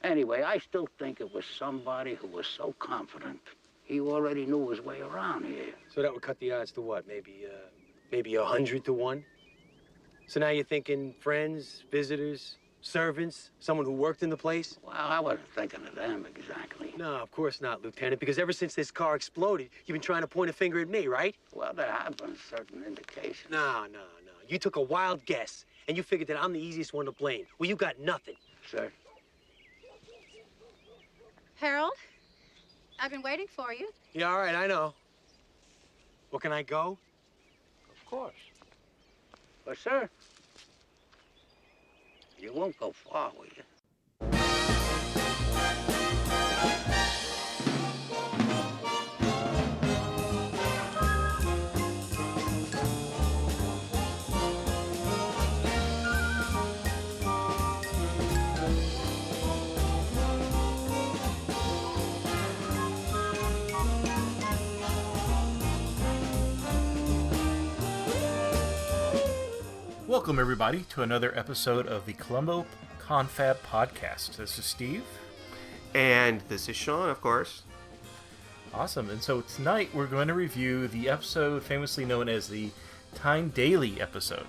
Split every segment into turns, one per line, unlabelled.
Anyway, I still think it was somebody who was so confident he already knew his way around here.
So that would cut the odds to what? Maybe 100 to 1? So now you're thinking friends, visitors, servants, someone who worked in the place?
Well, I wasn't thinking of them exactly.
No, of course not, Lieutenant, because ever since this car exploded, you've been trying to point a finger at me, right?
Well, there have been certain indications.
No. You took a wild guess, and you figured that I'm the easiest one to blame. Well, you got nothing.
Sir?
Harold, I've been waiting for you.
Yeah, all right, I know. Well, can I go?
Of course. But, sir, you won't go far, will you?
Welcome, everybody, to another episode of the Columbo Confab Podcast. This is Steve.
And this is Sean, of course.
Awesome. And so tonight we're going to review the episode famously known as the Tyne Daly episode.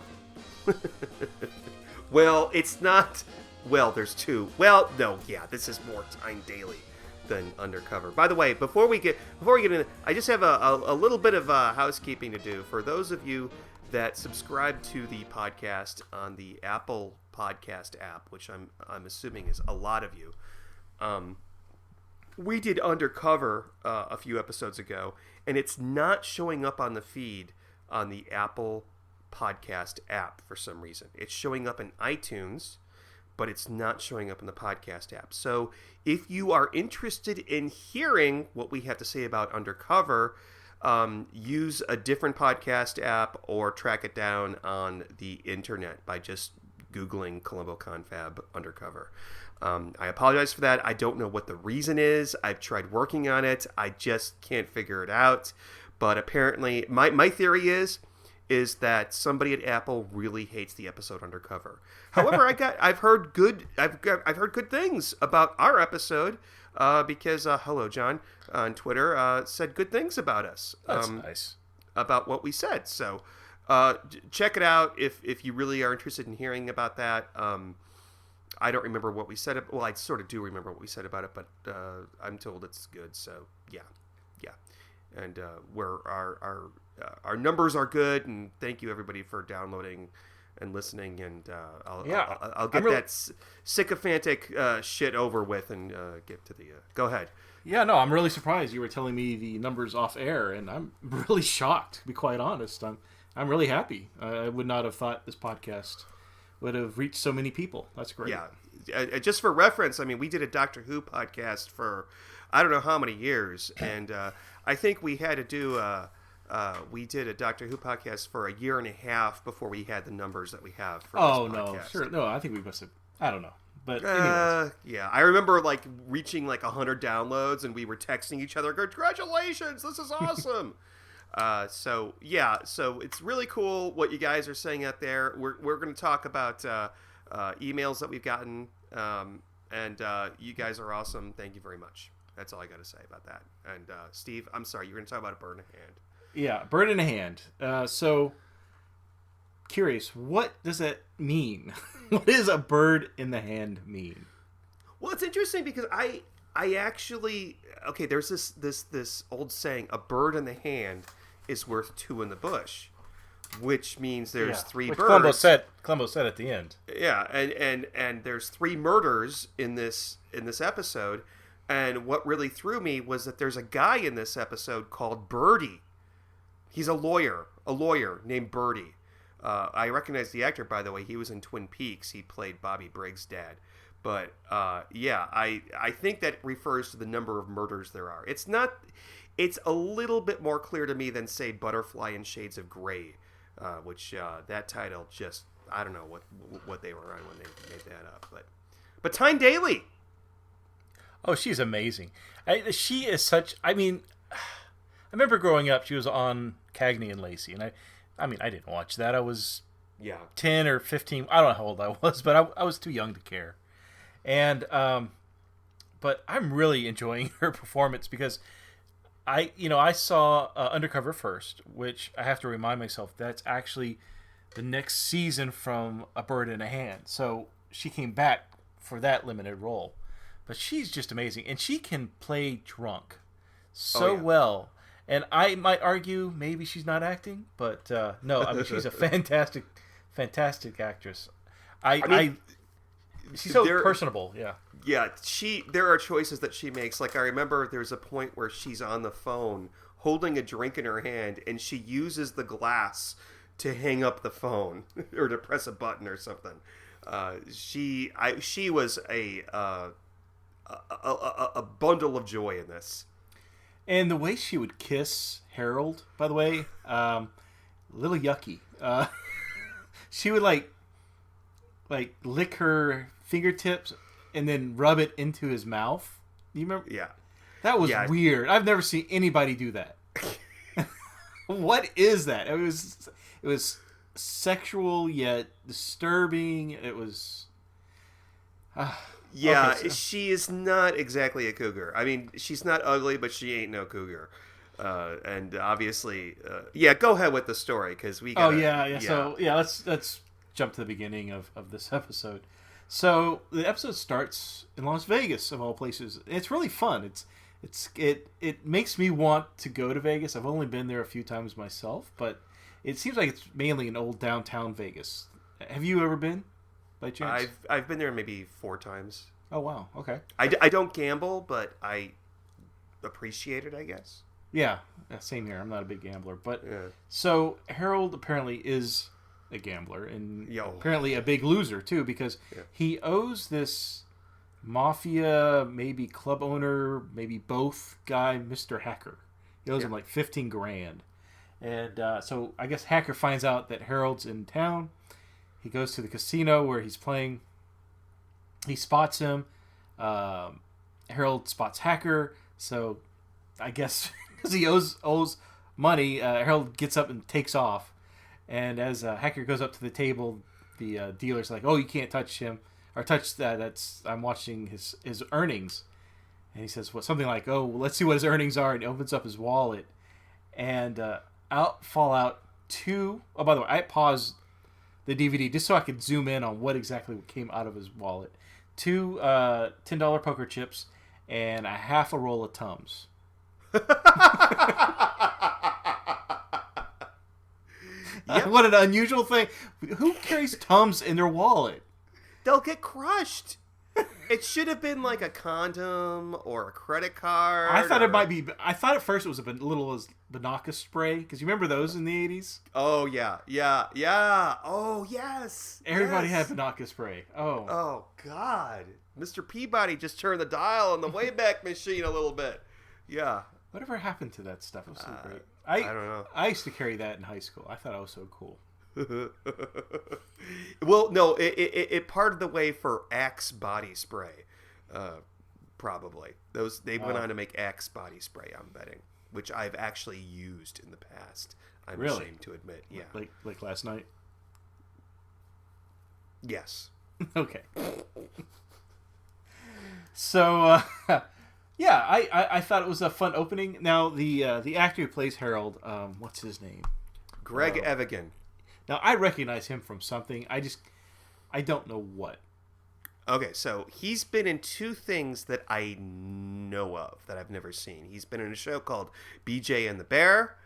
Well, it's not... Well, there's two. Well, no, yeah, this is more Tyne Daly than Undercover. By the way, before we get into... I just have a little bit of housekeeping to do. For those of you that subscribe to the podcast on the Apple Podcast app, which I'm assuming is a lot of you. We did Undercover a few episodes ago, and it's not showing up on the feed on the Apple Podcast app for some reason. It's showing up in iTunes, but it's not showing up in the podcast app. So if you are interested in hearing what we have to say about Undercover, use a different podcast app or track it down on the internet by just Googling Columbo Confab Undercover. I apologize for that. I don't know what the reason is. I've tried working on it. I just can't figure it out. But apparently, my theory is that somebody at Apple really hates the episode Undercover. However, I've heard good things about our episode because Hello John on Twitter said good things about us.
That's nice.
About what we said. So check it out if you really are interested in hearing about that. I don't remember what we said. Well, I sort of do remember what we said about it, but I'm told it's good. So yeah. And our numbers are good, and thank you everybody for downloading and listening. And I'll get that sycophantic shit over with and get to the. Go ahead.
Yeah, no, I'm really surprised you were telling me the numbers off air, and I'm really shocked, to be quite honest. I'm really happy. I would not have thought this podcast would have reached so many people. That's great.
Yeah. Just for reference, I mean, we did a Doctor Who podcast for I don't know how many years, and I think we had to do we did a Doctor Who podcast for a year and a half before we had the numbers that we have for this podcast.
Sure. No, I think we must have, I don't know. But anyways.
Yeah, I remember like reaching like 100 downloads, and we were texting each other, "Congratulations, this is awesome!" So it's really cool what you guys are saying out there. We're going to talk about emails that we've gotten, and you guys are awesome. Thank you very much. That's all I got to say about that. And Steve, I'm sorry, you're going to talk about a bird in a hand.
Yeah, bird in a hand. So curious, what does that mean? What does a bird in the hand mean?
Well, it's interesting because I actually, okay, there's this old saying, a bird in the hand is worth two in the bush, which means there's three birds.
Columbo said at the end.
Yeah, and there's three murders in this episode, and what really threw me was that there's a guy in this episode called Birdie. He's a lawyer named Birdie. I recognize the actor, by the way. He was in Twin Peaks. He played Bobby Briggs' dad. But I think that refers to the number of murders there are. It's a little bit more clear to me than, say, Butterfly and Shades of Grey, which that title just, I don't know what they were on when they made that up. But Tyne Daly.
Oh, she's amazing. She is such, I mean, I remember growing up, she was on Cagney and Lacey, and I didn't watch that. I was 10 or 15. I don't know how old I was, but I was too young to care. And but I'm really enjoying her performance because I saw Undercover first, which I have to remind myself that's actually the next season from A Bird in a Hand. So she came back for that limited role. But she's just amazing. And she can play drunk so well. And I might argue maybe she's not acting, but no, I mean, she's a fantastic actress. She's so personable, yeah.
Yeah, there are choices that she makes. Like, I remember there's a point where she's on the phone holding a drink in her hand, and she uses the glass to hang up the phone or to press a button or something. She was a bundle of joy in this.
And the way she would kiss Harold, by the way, a little yucky. She would like lick her fingertips and then rub it into his mouth. You remember?
Yeah.
That was weird. I've never seen anybody do that. What is that? It was sexual yet disturbing. It was.
Yeah,
okay, so.
She is not exactly a cougar. I mean, she's not ugly, but she ain't no cougar. And obviously, go ahead with the story because we. Gotta,
So let's jump to the beginning of this episode. So the episode starts in Las Vegas, of all places. It's really fun. It makes me want to go to Vegas. I've only been there a few times myself, but it seems like it's mainly an old downtown Vegas. Have you ever been, by chance?
I've been there maybe 4 times.
Oh wow, okay.
I don't gamble, but I appreciate it, I guess.
Yeah, same here. I'm not a big gambler, but so Harold apparently is a gambler and apparently a big loser too, because he owes this mafia, maybe club owner, maybe both guy, Mr. Hacker. He owes him like $15,000, and so I guess Hacker finds out that Harold's in town. He goes to the casino where he's playing. He spots him. Harold spots Hacker, so I guess because he owes money, Harold gets up and takes off. And as Hacker goes up to the table, the dealer's like, "Oh, you can't touch him or touch that. I'm watching his earnings." And he says, "Well, something like, oh, well, let's see what his earnings are." And he opens up his wallet, and fall out 2. Oh, by the way, I paused the DVD just so I could zoom in on what exactly came out of his wallet. 2 $10 poker chips and a half a roll of Tums. What an unusual thing. Who carries Tums in their wallet?
They'll get crushed. It should have been like a condom or a credit card.
I thought it might be. I thought at first it was a little as Banaka spray, because you remember those in the 80s?
Oh yeah. Oh yes.
Everybody had Banaka spray.
Oh God. Mr. Peabody just turned the dial on the Wayback Machine a little bit. Yeah.
Whatever happened to that stuff? It was so great.
I don't know.
I used to carry that in high school. I thought I was so cool.
Well, no, it parted the way for Axe body spray. Probably they went on to make Axe body spray. I'm betting, which I've actually used in the past. I'm ashamed to admit. Yeah,
like last night.
Yes.
Okay. So, I thought it was a fun opening. Now, the actor who plays Harold, what's his name?
Greg Evigan.
Now, I recognize him from something. I don't know what.
Okay, so he's been in 2 things that I know of that I've never seen. He's been in a show called BJ and the Bear,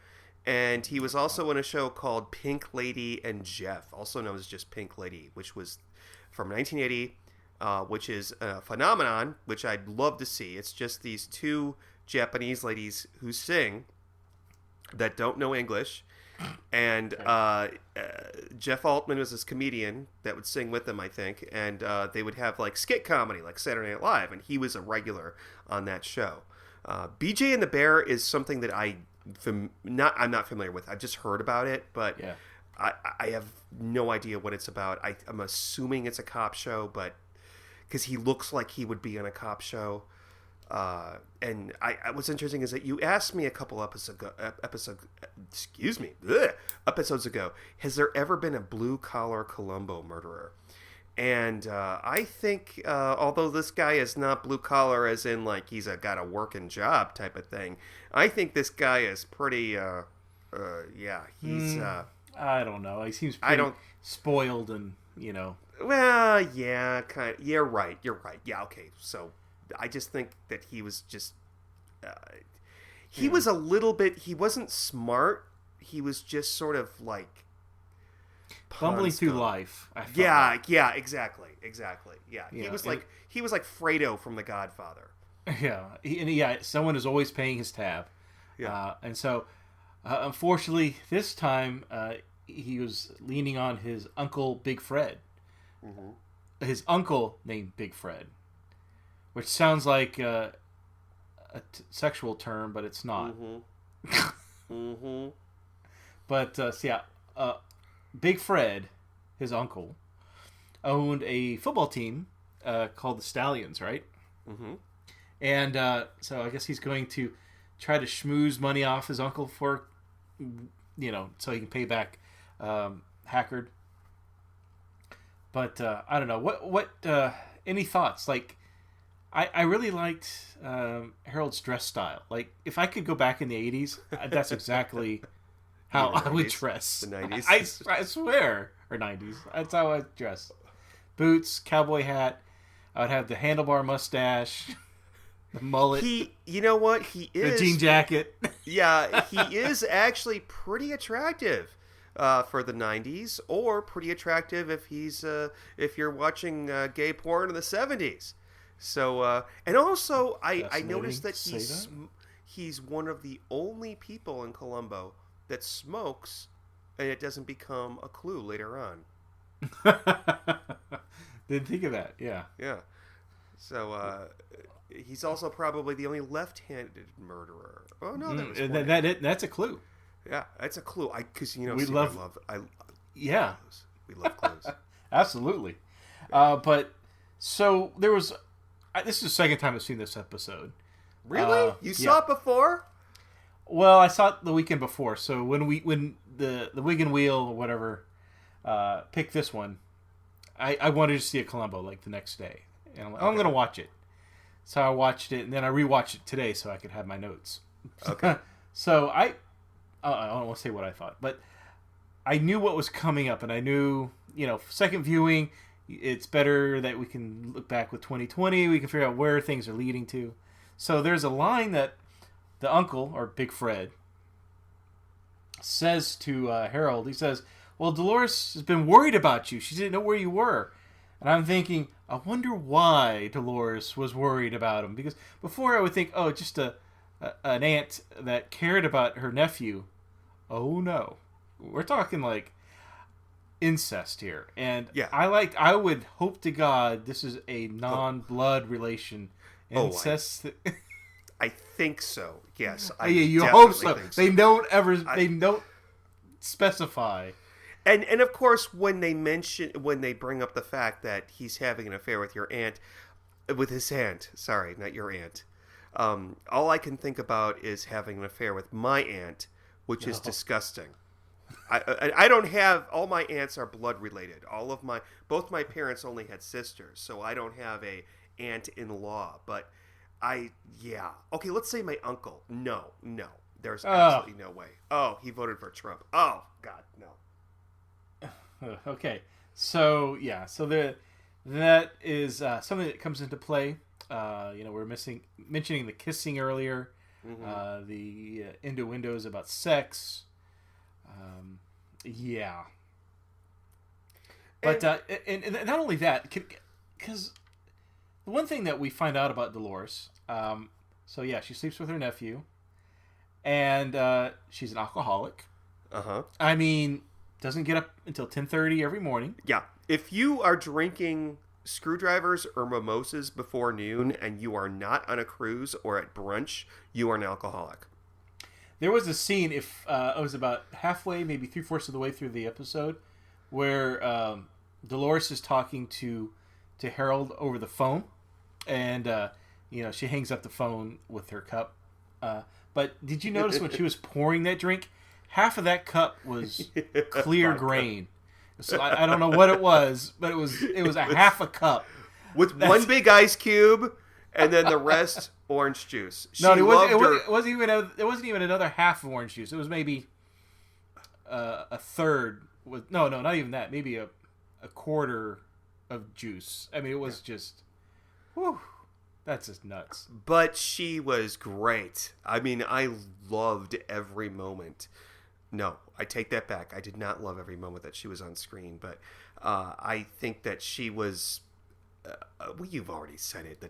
and he was also in a show called Pink Lady and Jeff, also known as just Pink Lady, which was from 1980, which is a phenomenon, which I'd love to see. It's just these 2 Japanese ladies who sing that don't know English. And Jeff Altman was this comedian that would sing with them, I think, and they would have like skit comedy, like Saturday Night Live, and he was a regular on that show. BJ and the Bear is something that I'm not familiar with. I've just heard about it, but I have no idea what it's about. I'm assuming it's a cop show, but because he looks like he would be on a cop show. And what's interesting is that you asked me a couple episodes ago, has there ever been a blue collar Columbo murderer? And I think, although this guy is not blue collar, as in like he's got a working job type of thing, I think this guy is pretty. He's.
I don't know. He seems pretty spoiled, and
Well, yeah, kind of. You're right. Yeah, okay. So I just think that he was just. He was a little bit. He wasn't smart. He was just sort of like.
Bumbling through life.
Yeah, exactly. Yeah,
Yeah,
he was like Fredo from The Godfather.
Yeah, someone is always paying his tab.
Yeah.
And so, unfortunately, this time he was leaning on his uncle Big Fred. Mm-hmm. His uncle named Big Fred, which sounds like a sexual term, but it's not.
Mm-hmm. Mm-hmm.
But Big Fred, his uncle, owned a football team called the Stallions, right?
Mm-hmm.
And so I guess he's going to try to schmooze money off his uncle for, so he can pay back Hackard. But I don't know. What any thoughts? Like, I really liked Harold's dress style. Like, if I could go back in the 80s, that's exactly how I would dress.
The 90s.
I swear. Or 90s. That's how I dress. Boots, cowboy hat. I would have the handlebar mustache, the mullet.
You know what? He is.
The jean jacket.
Yeah, he is actually pretty attractive for the 90s, or pretty attractive if you're watching gay porn in the 70s. So, and also, I noticed that he's one of the only people in Colombo that smokes, and it doesn't become a clue later on.
Didn't think of that. Yeah.
So he's also probably the only left-handed murderer. Oh no,
that's a clue.
Yeah, that's a clue. Because
we love
clues. We love clues.
Absolutely. But so there was. This is the second time I've seen this episode.
Really? You saw it before?
Well, I saw it the weekend before. So when the Wigan Wheel or whatever picked this one, I wanted to see a Columbo like the next day, and I'm like, I'm gonna watch it. So I watched it, and then I rewatched it today so I could have my notes.
Okay.
So I don't want to say what I thought, but I knew what was coming up, and I knew, second viewing, it's better that we can look back with 2020. We can figure out where things are leading to. So there's a line that the uncle, or Big Fred, says to Harold. He says, well, Dolores has been worried about you. She didn't know where you were. And I'm thinking, I wonder why Dolores was worried about him. Because before I would think, oh, just an aunt that cared about her nephew. Oh, no. We're talking like incest here. And
yeah.
I would hope to God this is a non-blood relation. Incest.
I think so. Yes.
You hope so. They don't specify.
And of course, when they bring up the fact that he's having an affair with his aunt. Sorry, not your aunt. All I can think about is having an affair with my aunt, which is disgusting. I don't have, all my aunts are blood related. Both my parents only had sisters, so I don't have a aunt-in-law. But okay, let's say my uncle. No, there's absolutely no way. Oh, he voted for Trump. Oh God, no.
Okay, so that is something that comes into play. We're mentioning the kissing earlier, the innuendos about sex. But and not only that, because the one thing that we find out about Dolores, she sleeps with her nephew, and she's an alcoholic. I mean, doesn't get up until 10:30 every morning.
Yeah, if you are drinking screwdrivers or mimosas before noon and you are not on a cruise or at brunch, you are an alcoholic.
There was a scene, it was about halfway, maybe 3/4 of the way through the episode, where Dolores is talking to Harold over the phone, and she hangs up the phone with her cup. But did you notice when she was pouring that drink, half of that cup was clear grain, So I don't know what it was, but it was a half a cup.
With one big ice cube, and then the rest orange juice.
No, it wasn't even another half of orange juice. It was maybe a third. Not even that. Maybe a quarter of juice. I mean, it was just, whew, that's just nuts.
But she was great. I mean, I loved every moment. No, I take that back. I did not love every moment that she was on screen, but I think that she was. Well, you've already said it.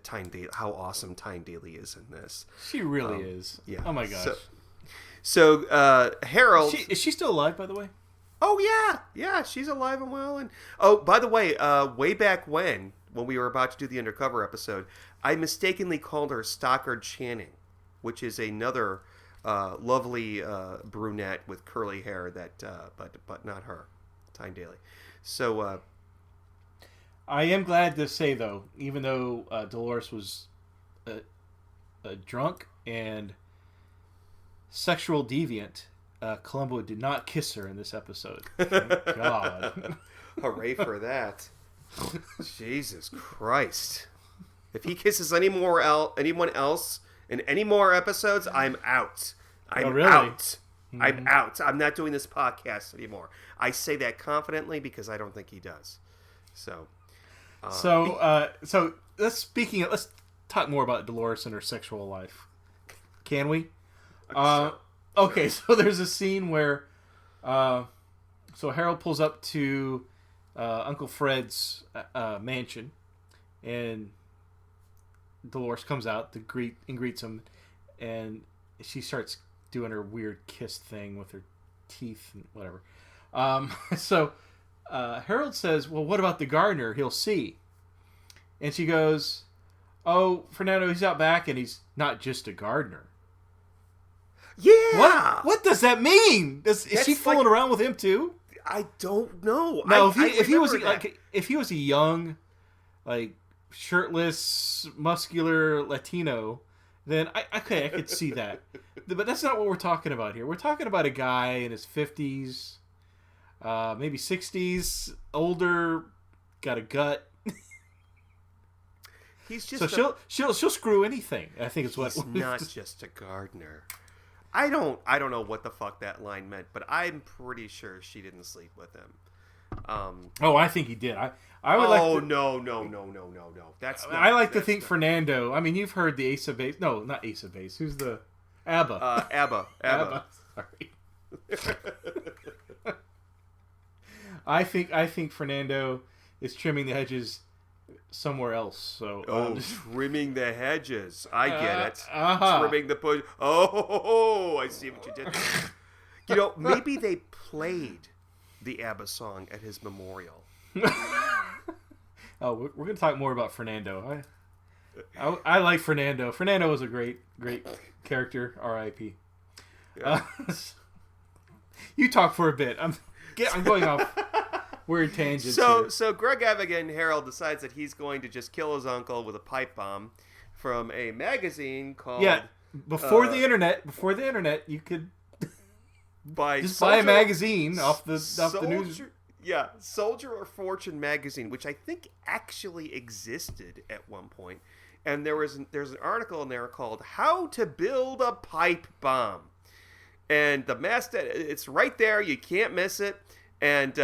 How awesome Tyne Daly is in this.
She really is.
Yeah.
Oh my gosh.
So Harold.
Is she still alive, by the way?
Oh yeah, she's alive and well. And oh, by the way, way back when we were about to do the undercover episode, I mistakenly called her Stockard Channing, which is another lovely brunette with curly hair. But not her, Tyne Daly. So.
I am glad to say, though, even though Dolores was a drunk and sexual deviant, Columbo did not kiss her in this episode. Thank God.
Hooray for that. Jesus Christ. If he kisses anyone else in any more episodes, I'm out. I'm
really?
out.
Mm-hmm.
I'm out. I'm not doing this podcast anymore. I say that confidently because I don't think he does. So
let's talk more about Dolores and her sexual life. Can we? Okay, so there's a scene where, so Harold pulls up to Uncle Fred's mansion, and Dolores comes out to greets him, and she starts doing her weird kiss thing with her teeth and whatever. Harold says, well, what about the gardener? He'll see. And she goes, oh, Fernando, he's out back, and he's not just a gardener.
Yeah!
What does that mean? Is she fooling around with him, too?
I don't know.
No, if he was a young, like, shirtless, muscular Latino, then I could see that. But that's not what we're talking about here. We're talking about a guy in his 50s, maybe 60s, older, got a gut.
He's just
she'll screw anything. I think it's what.
He's not just a gardener. I don't know what the fuck that line meant, but I'm pretty sure she didn't sleep with him.
I think he did. I would
no. That's not,
I like to think Fernando. I mean, you've heard the Ace of Base. No, not Ace of Base. Who's the ABBA?
ABBA.
Sorry. I think Fernando is trimming the hedges somewhere else. So
trimming the hedges. I get it.
Uh-huh.
Trimming the bush. Oh, I see what you did. You know, maybe they played the ABBA song at his memorial.
We're going to talk more about Fernando. I like Fernando. Fernando was a great character. R.I.P.
Yeah.
You talk for a bit. I'm going off weird tangents.
So Greg Evigan, Harold, decides that he's going to just kill his uncle with a pipe bomb from a magazine called.
Yeah. Before the internet, you could buy a magazine off the news.
Yeah, Soldier or Fortune magazine, which I think actually existed at one point. And there's an article in there called "How to Build a Pipe Bomb," and it's right there. You can't miss it. And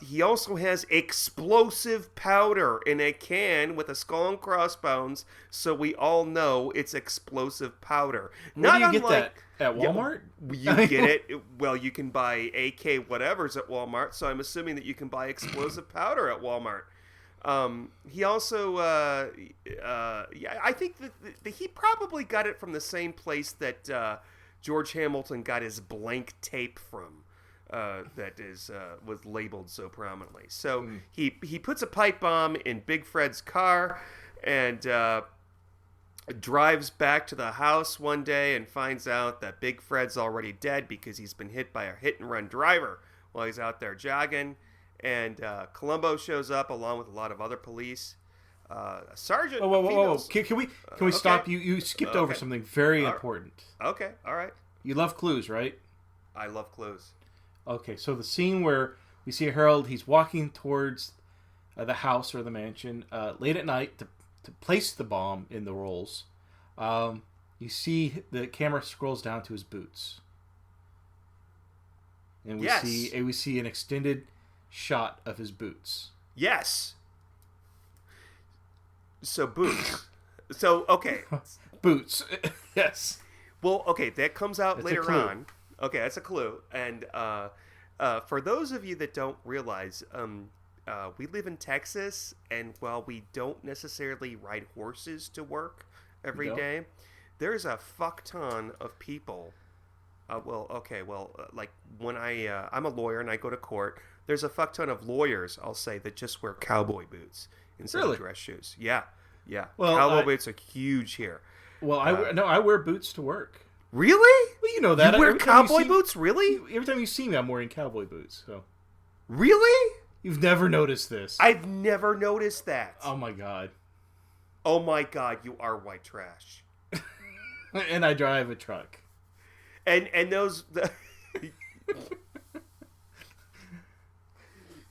he also has explosive powder in a can with a skull and crossbones, so we all know it's explosive powder.
Where do you get that? At Walmart?
Yeah, you get it. Well, you can buy AK whatevers at Walmart, so I'm assuming that you can buy explosive powder at Walmart. He also, I think that he probably got it from the same place that George Hamilton got his blank tape from. That was labeled so prominently. So he puts a pipe bomb in Big Fred's car and drives back to the house one day and finds out that Big Fred's already dead because he's been hit by a hit-and-run driver while he's out there jogging. And Columbo shows up along with a lot of other police. Sergeant.
Whoa! Can we stop you? You skipped over something very important.
Okay, all right.
You love clues, right?
I love clues.
Okay, so the scene where we see Harold. He's walking towards the house or the mansion late at night to place the bomb in the rolls. You see the camera scrolls down to his boots, and we see an extended shot of his boots.
Yes. So boots. So okay.
Boots. Yes.
Well, okay, that comes out
That's
later on. Okay, that's a clue. And for those of you that don't realize, we live in Texas, and while we don't necessarily ride horses to work every day, there's a fuck ton of people. Like when I'm a lawyer and I go to court, there's a fuck ton of lawyers, I'll say, that just wear cowboy boots instead of dress shoes. Yeah. Well, cowboy boots are huge here.
Well, I wear boots to work.
Really?
Well, you know that.
You wear cowboy boots? Really?
Every time you see me, I'm wearing cowboy boots. So.
Really?
You've never noticed this.
I've never noticed that.
Oh my god.
Oh my god, you are white trash.
And I drive a truck.
And those...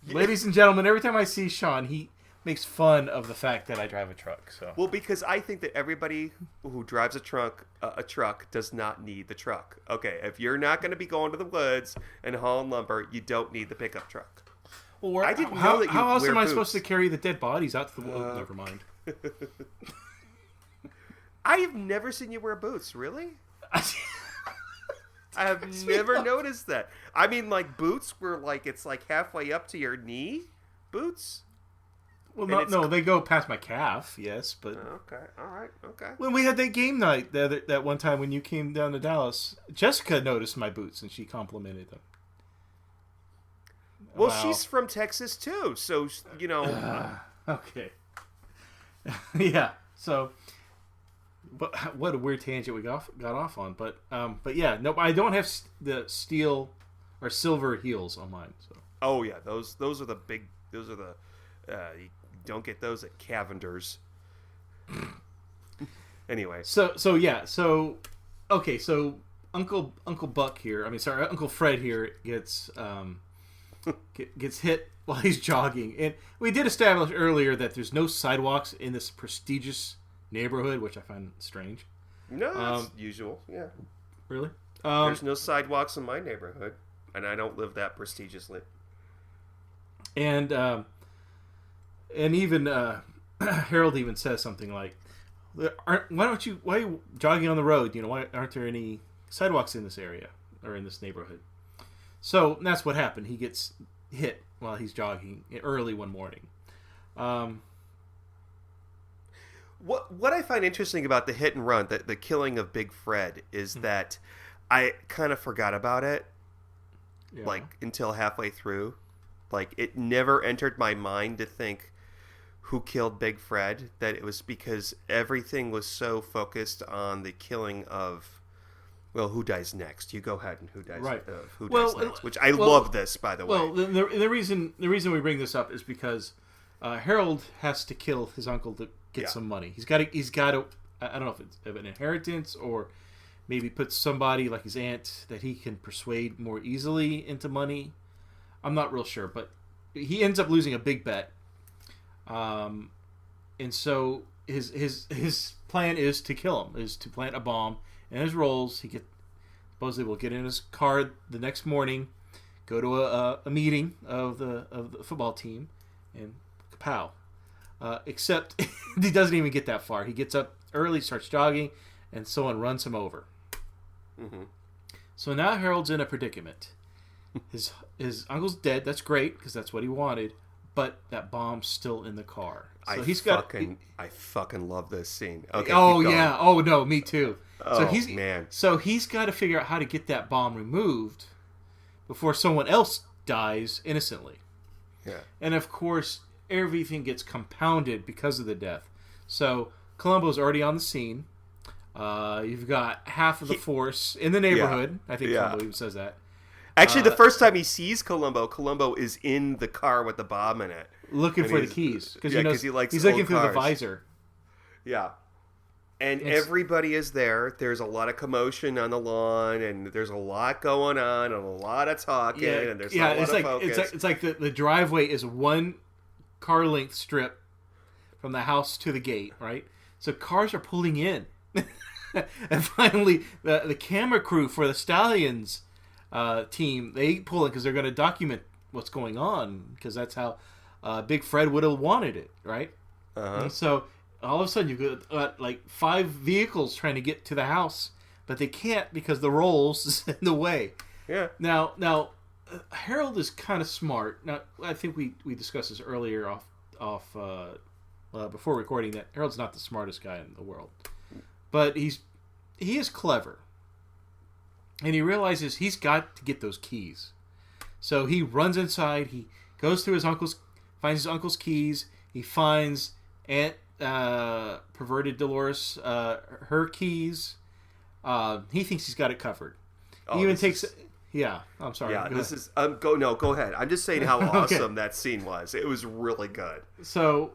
Ladies and gentlemen, every time I see Sean, he makes fun of the fact that I drive a truck. So.
Well, because I think that everybody who drives a truck does not need the truck. Okay, if you're not going to be going to the woods and hauling lumber, you don't need the pickup truck.
Well,
I didn't know that you
how else
wear
am I
boots.
supposed to carry the dead bodies out to the woods? Never mind.
I have never seen you wear boots. Really? I have never noticed that. I mean, like boots where like it's like halfway up to your knee. Boots.
Well, no, they go past my calf. Yes, but
okay, all right, okay.
When we had that game night that one time when you came down to Dallas, Jessica noticed my boots and she complimented them.
Well, she's from Texas too, so you know.
Okay. Yeah. So, but what a weird tangent we got off on. But yeah, no, I don't have the steel or silver heels on mine. So.
Oh yeah, those are the big. Those are the. You don't get those at Cavender's. Anyway.
So yeah. So okay. So Uncle Buck here. Uncle Fred here gets hit while he's jogging, and we did establish earlier that there's no sidewalks in this prestigious neighborhood, which I find strange.
No, that's usual. Yeah.
Really?
There's no sidewalks in my neighborhood, and I don't live that prestigiously.
And even Harold even says something like, why are you jogging on the road? You know, why aren't there any sidewalks in this area or in this neighborhood? So that's what happened. He gets hit while he's jogging early one morning.
What I find interesting about the hit and run, the killing of Big Fred, is that I kind of forgot about it, like until halfway through. Like it never entered my mind to think who killed Big Fred. That it was because everything was so focused on the killing of. Well, who dies next? You go ahead and who dies next? Which I love this, by the way.
Well, the reason we bring this up is because Harold has to kill his uncle to get some money. He's got to. I don't know if it's an inheritance or maybe put somebody like his aunt that he can persuade more easily into money. I'm not real sure, but he ends up losing a big bet, and so his plan is to kill him, is to plant a bomb. In his rolls, supposedly will get in his car the next morning, go to a meeting of the football team, and kapow. Except he doesn't even get that far. He gets up early, starts jogging, and someone runs him over. Mm-hmm. So now Harold's in a predicament. His uncle's dead. That's great because that's what he wanted. But that bomb's still in the car. So
I fucking love this scene. Okay,
oh yeah. Oh no, me too.
Oh,
So he's got to figure out how to get that bomb removed before someone else dies innocently.
Yeah.
And of course, everything gets compounded because of the death. So Columbo's already on the scene. You've got half of the force in the neighborhood. Yeah. I think Columbo even says that.
Actually, the first time he sees Columbo is in the car with the bomb in it,
looking for the keys because
he's
he's looking through the visor.
Yeah, And everybody is there. There's a lot of commotion on the lawn, and there's a lot going on, and a lot of talking, and there's a lot of focus.
It's like the driveway is one car length strip from the house to the gate, right? So cars are pulling in. And finally, the camera crew for the Stallions team, they pull in because they're going to document what's going on, because that's how Big Fred would have wanted it, right? And so all of a sudden you've got like 5 vehicles trying to get to the house, but they can't because the rolls is in the way.
Yeah.
Now Harold is kind of smart. Now I think we discussed this earlier off before recording, that Harold's not the smartest guy in the world, but he is clever, and he realizes he's got to get those keys. So he runs inside. He goes through finds his uncle's keys. He finds Aunt perverted Dolores her keys. He thinks he's got it covered. He even takes. Yeah, I'm sorry.
Yeah,
this is
go ahead. I'm just saying how awesome that scene was. It was really good.
So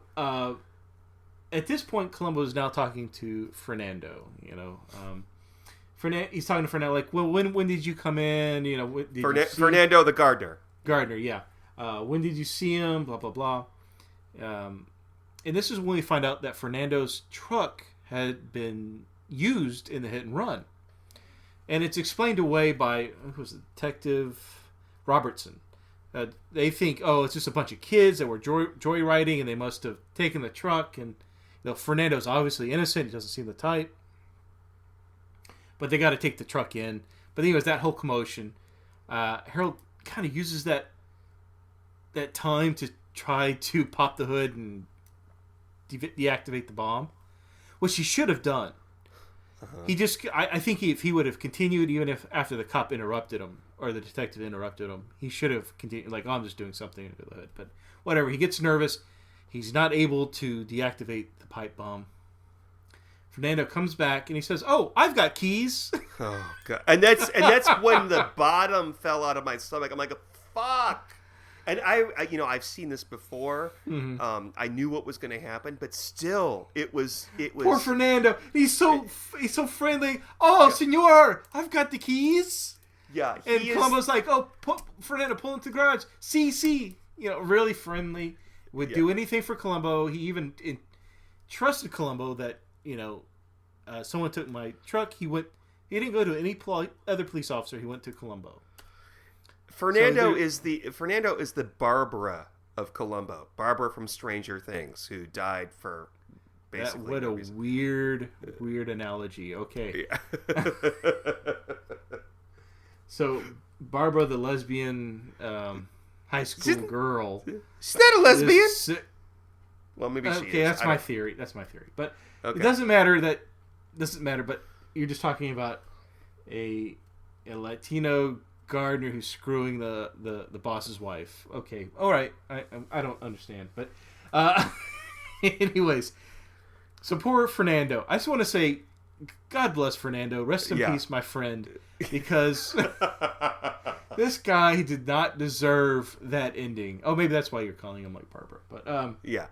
at this point, Columbo is now talking to Fernando. He's talking to Fernando like, well, when did you come in?
Fernando the gardener.
Gardner, yeah. When did you see him? Blah blah blah. And this is when we find out that Fernando's truck had been used in the hit and run. And it's explained away by, who was it, Detective Robertson. They think, it's just a bunch of kids that were joyriding, and they must have taken the truck. And Fernando's obviously innocent. He doesn't seem the type. But they got to take the truck in. But anyways, that whole commotion, Harold kind of uses that time to try to pop the hood and deactivate the bomb, which he should have done. He just, I think if he would have continued, even if after the cop interrupted him, or the detective interrupted him, he should have continued, like, I'm just doing something under the hood. But whatever, he gets nervous. He's not able to deactivate the pipe bomb. Fernando comes back and he says, I've got keys.
Oh, God. And that's when the bottom fell out of my stomach. I'm like, fuck. And I've seen this before. Mm-hmm. I knew what was going to happen, but still, it was.
Poor Fernando. He's so friendly. Oh, senor, I've got the keys.
Yeah,
and Columbo's like, Fernando, pull into the garage. See. Really friendly. Would do anything for Columbo. He even trusted Columbo that someone took my truck. He didn't go to any other police officer. He went to Columbo.
Fernando is the Barbara of Columbo. Barbara from Stranger Things, who died for basically
what
no
a
reason.
weird analogy. Okay.
Yeah.
So Barbara, the lesbian high school girl.
She's not a lesbian.
Well,
maybe she is.
Okay, that's my theory. But it doesn't matter. But you're just talking about a Latino gardener who's screwing the boss's wife. Okay, all right. I don't understand, but anyways, so poor Fernando. I just want to say, God bless Fernando. Rest in peace, my friend, because this guy did not deserve that ending. Oh, maybe that's why you're calling him like Barbara. But
yeah,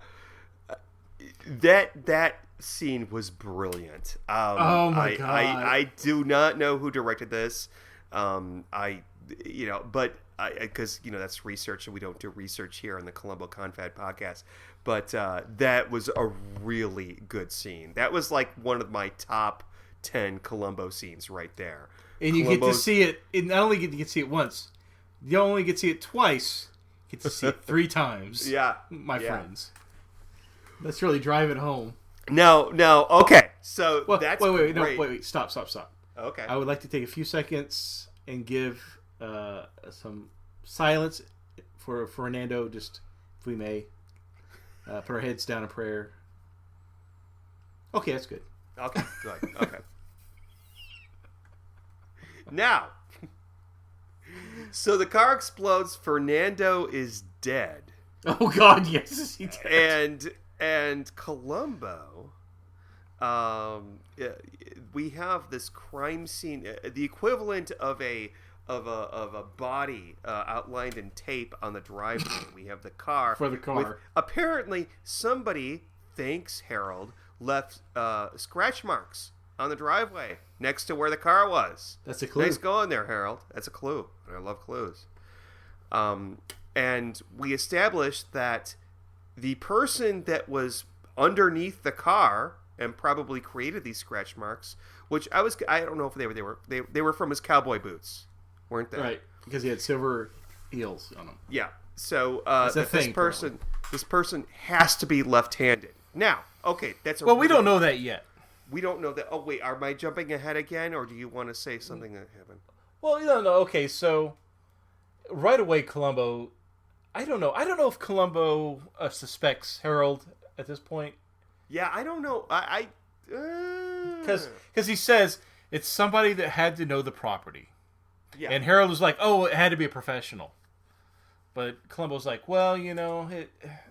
that scene was brilliant.
Oh my God!
I do not know who directed this. Because that's research, and we don't do research here on the Columbo Confad podcast. But that was a really good scene. That was like one of my top 10 Columbo scenes right there.
And you get to see it. And not only get to see it once, you only get to see it twice. You get to see it 3 times.
Yeah,
my friends. Let's really drive it home.
No. Okay, so that's
wait.
great.
No, wait. Stop.
Okay.
I would like to take a few seconds and give some silence for Fernando, just if we may. Put our heads down in prayer. Okay, that's good.
Okay, good. Okay. Now, so the car explodes. Fernando is dead.
Oh God, yes, he did.
And Columbo, we have this crime scene, the equivalent of a body outlined in tape on the driveway. We have the car.
For the car.
Apparently, somebody, thanks Harold, left scratch marks on the driveway next to where the car was.
That's a clue.
Nice going there, Harold. That's a clue. I love clues. And we established that the person that was underneath the car and probably created these scratch marks, which I don't know if they were from his cowboy boots, weren't they?
Right, because he had silver heels on them.
Yeah. So this person has to be left-handed. Now, okay, that's
we don't know that yet.
We don't know that. Oh wait, am I jumping ahead again, or do you want to say something that happened?
Well, no. Okay, so right away, Columbo. I don't know if Columbo suspects Harold at this point.
Yeah, I don't know.
Because he says it's somebody that had to know the property.
Yeah.
And Harold was like, oh, it had to be a professional. But Columbo's like, well,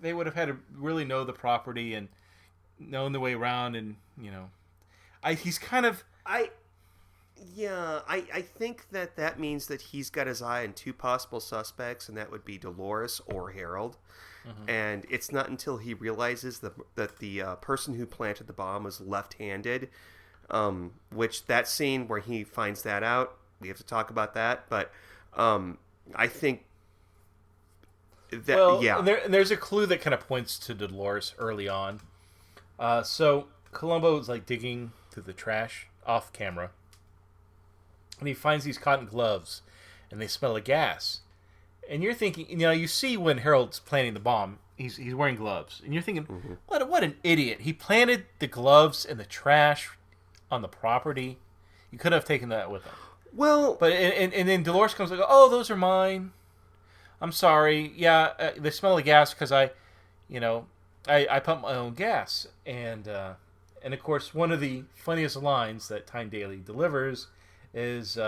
they would have had to really know the property and known the way around, and he's kind of.
I think that means that he's got his eye on two possible suspects, and that would be Dolores or Harold. Mm-hmm. And it's not until he realizes that the person who planted the bomb was left-handed, which that scene where he finds that out, we have to talk about that. But I think that, yeah.
And there's a clue that kind of points to Dolores early on. So Columbo is like digging through the trash off camera, and he finds these cotton gloves, and they smell of gas. And you're thinking, you see when Harold's planting the bomb, he's wearing gloves, and you're thinking,
mm-hmm.
what an idiot! He planted the gloves in the trash on the property. You could have taken that with him.
Well,
but and then Dolores comes like, oh, those are mine. I'm sorry. Yeah, they smell of gas because I pump my own gas, and of course one of the funniest lines that Tyne Daly delivers is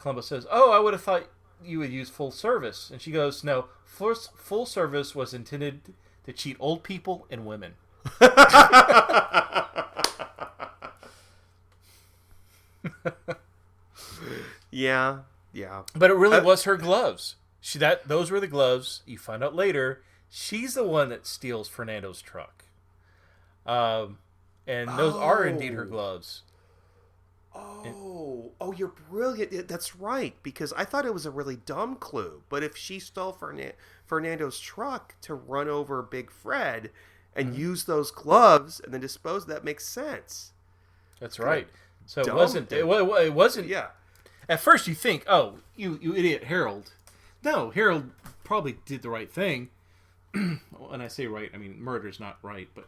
Columbo says, "Oh, I would have thought you would use full service," and she goes, "No, full service was intended to cheat old people and women."
Yeah.
But it really was her gloves. Those were the gloves. You find out later, she's the one that steals Fernando's truck. And those are indeed her gloves.
Oh, you're brilliant. That's right, because I thought it was a really dumb clue. But if she stole Fernando's truck to run over Big Fred and use those gloves and then dispose, that makes sense.
That's right. So it wasn't. It wasn't.
Yeah.
At first, you think, "Oh, you idiot, Harold." No, Harold probably did the right thing. When I say right, I mean murder's not right, but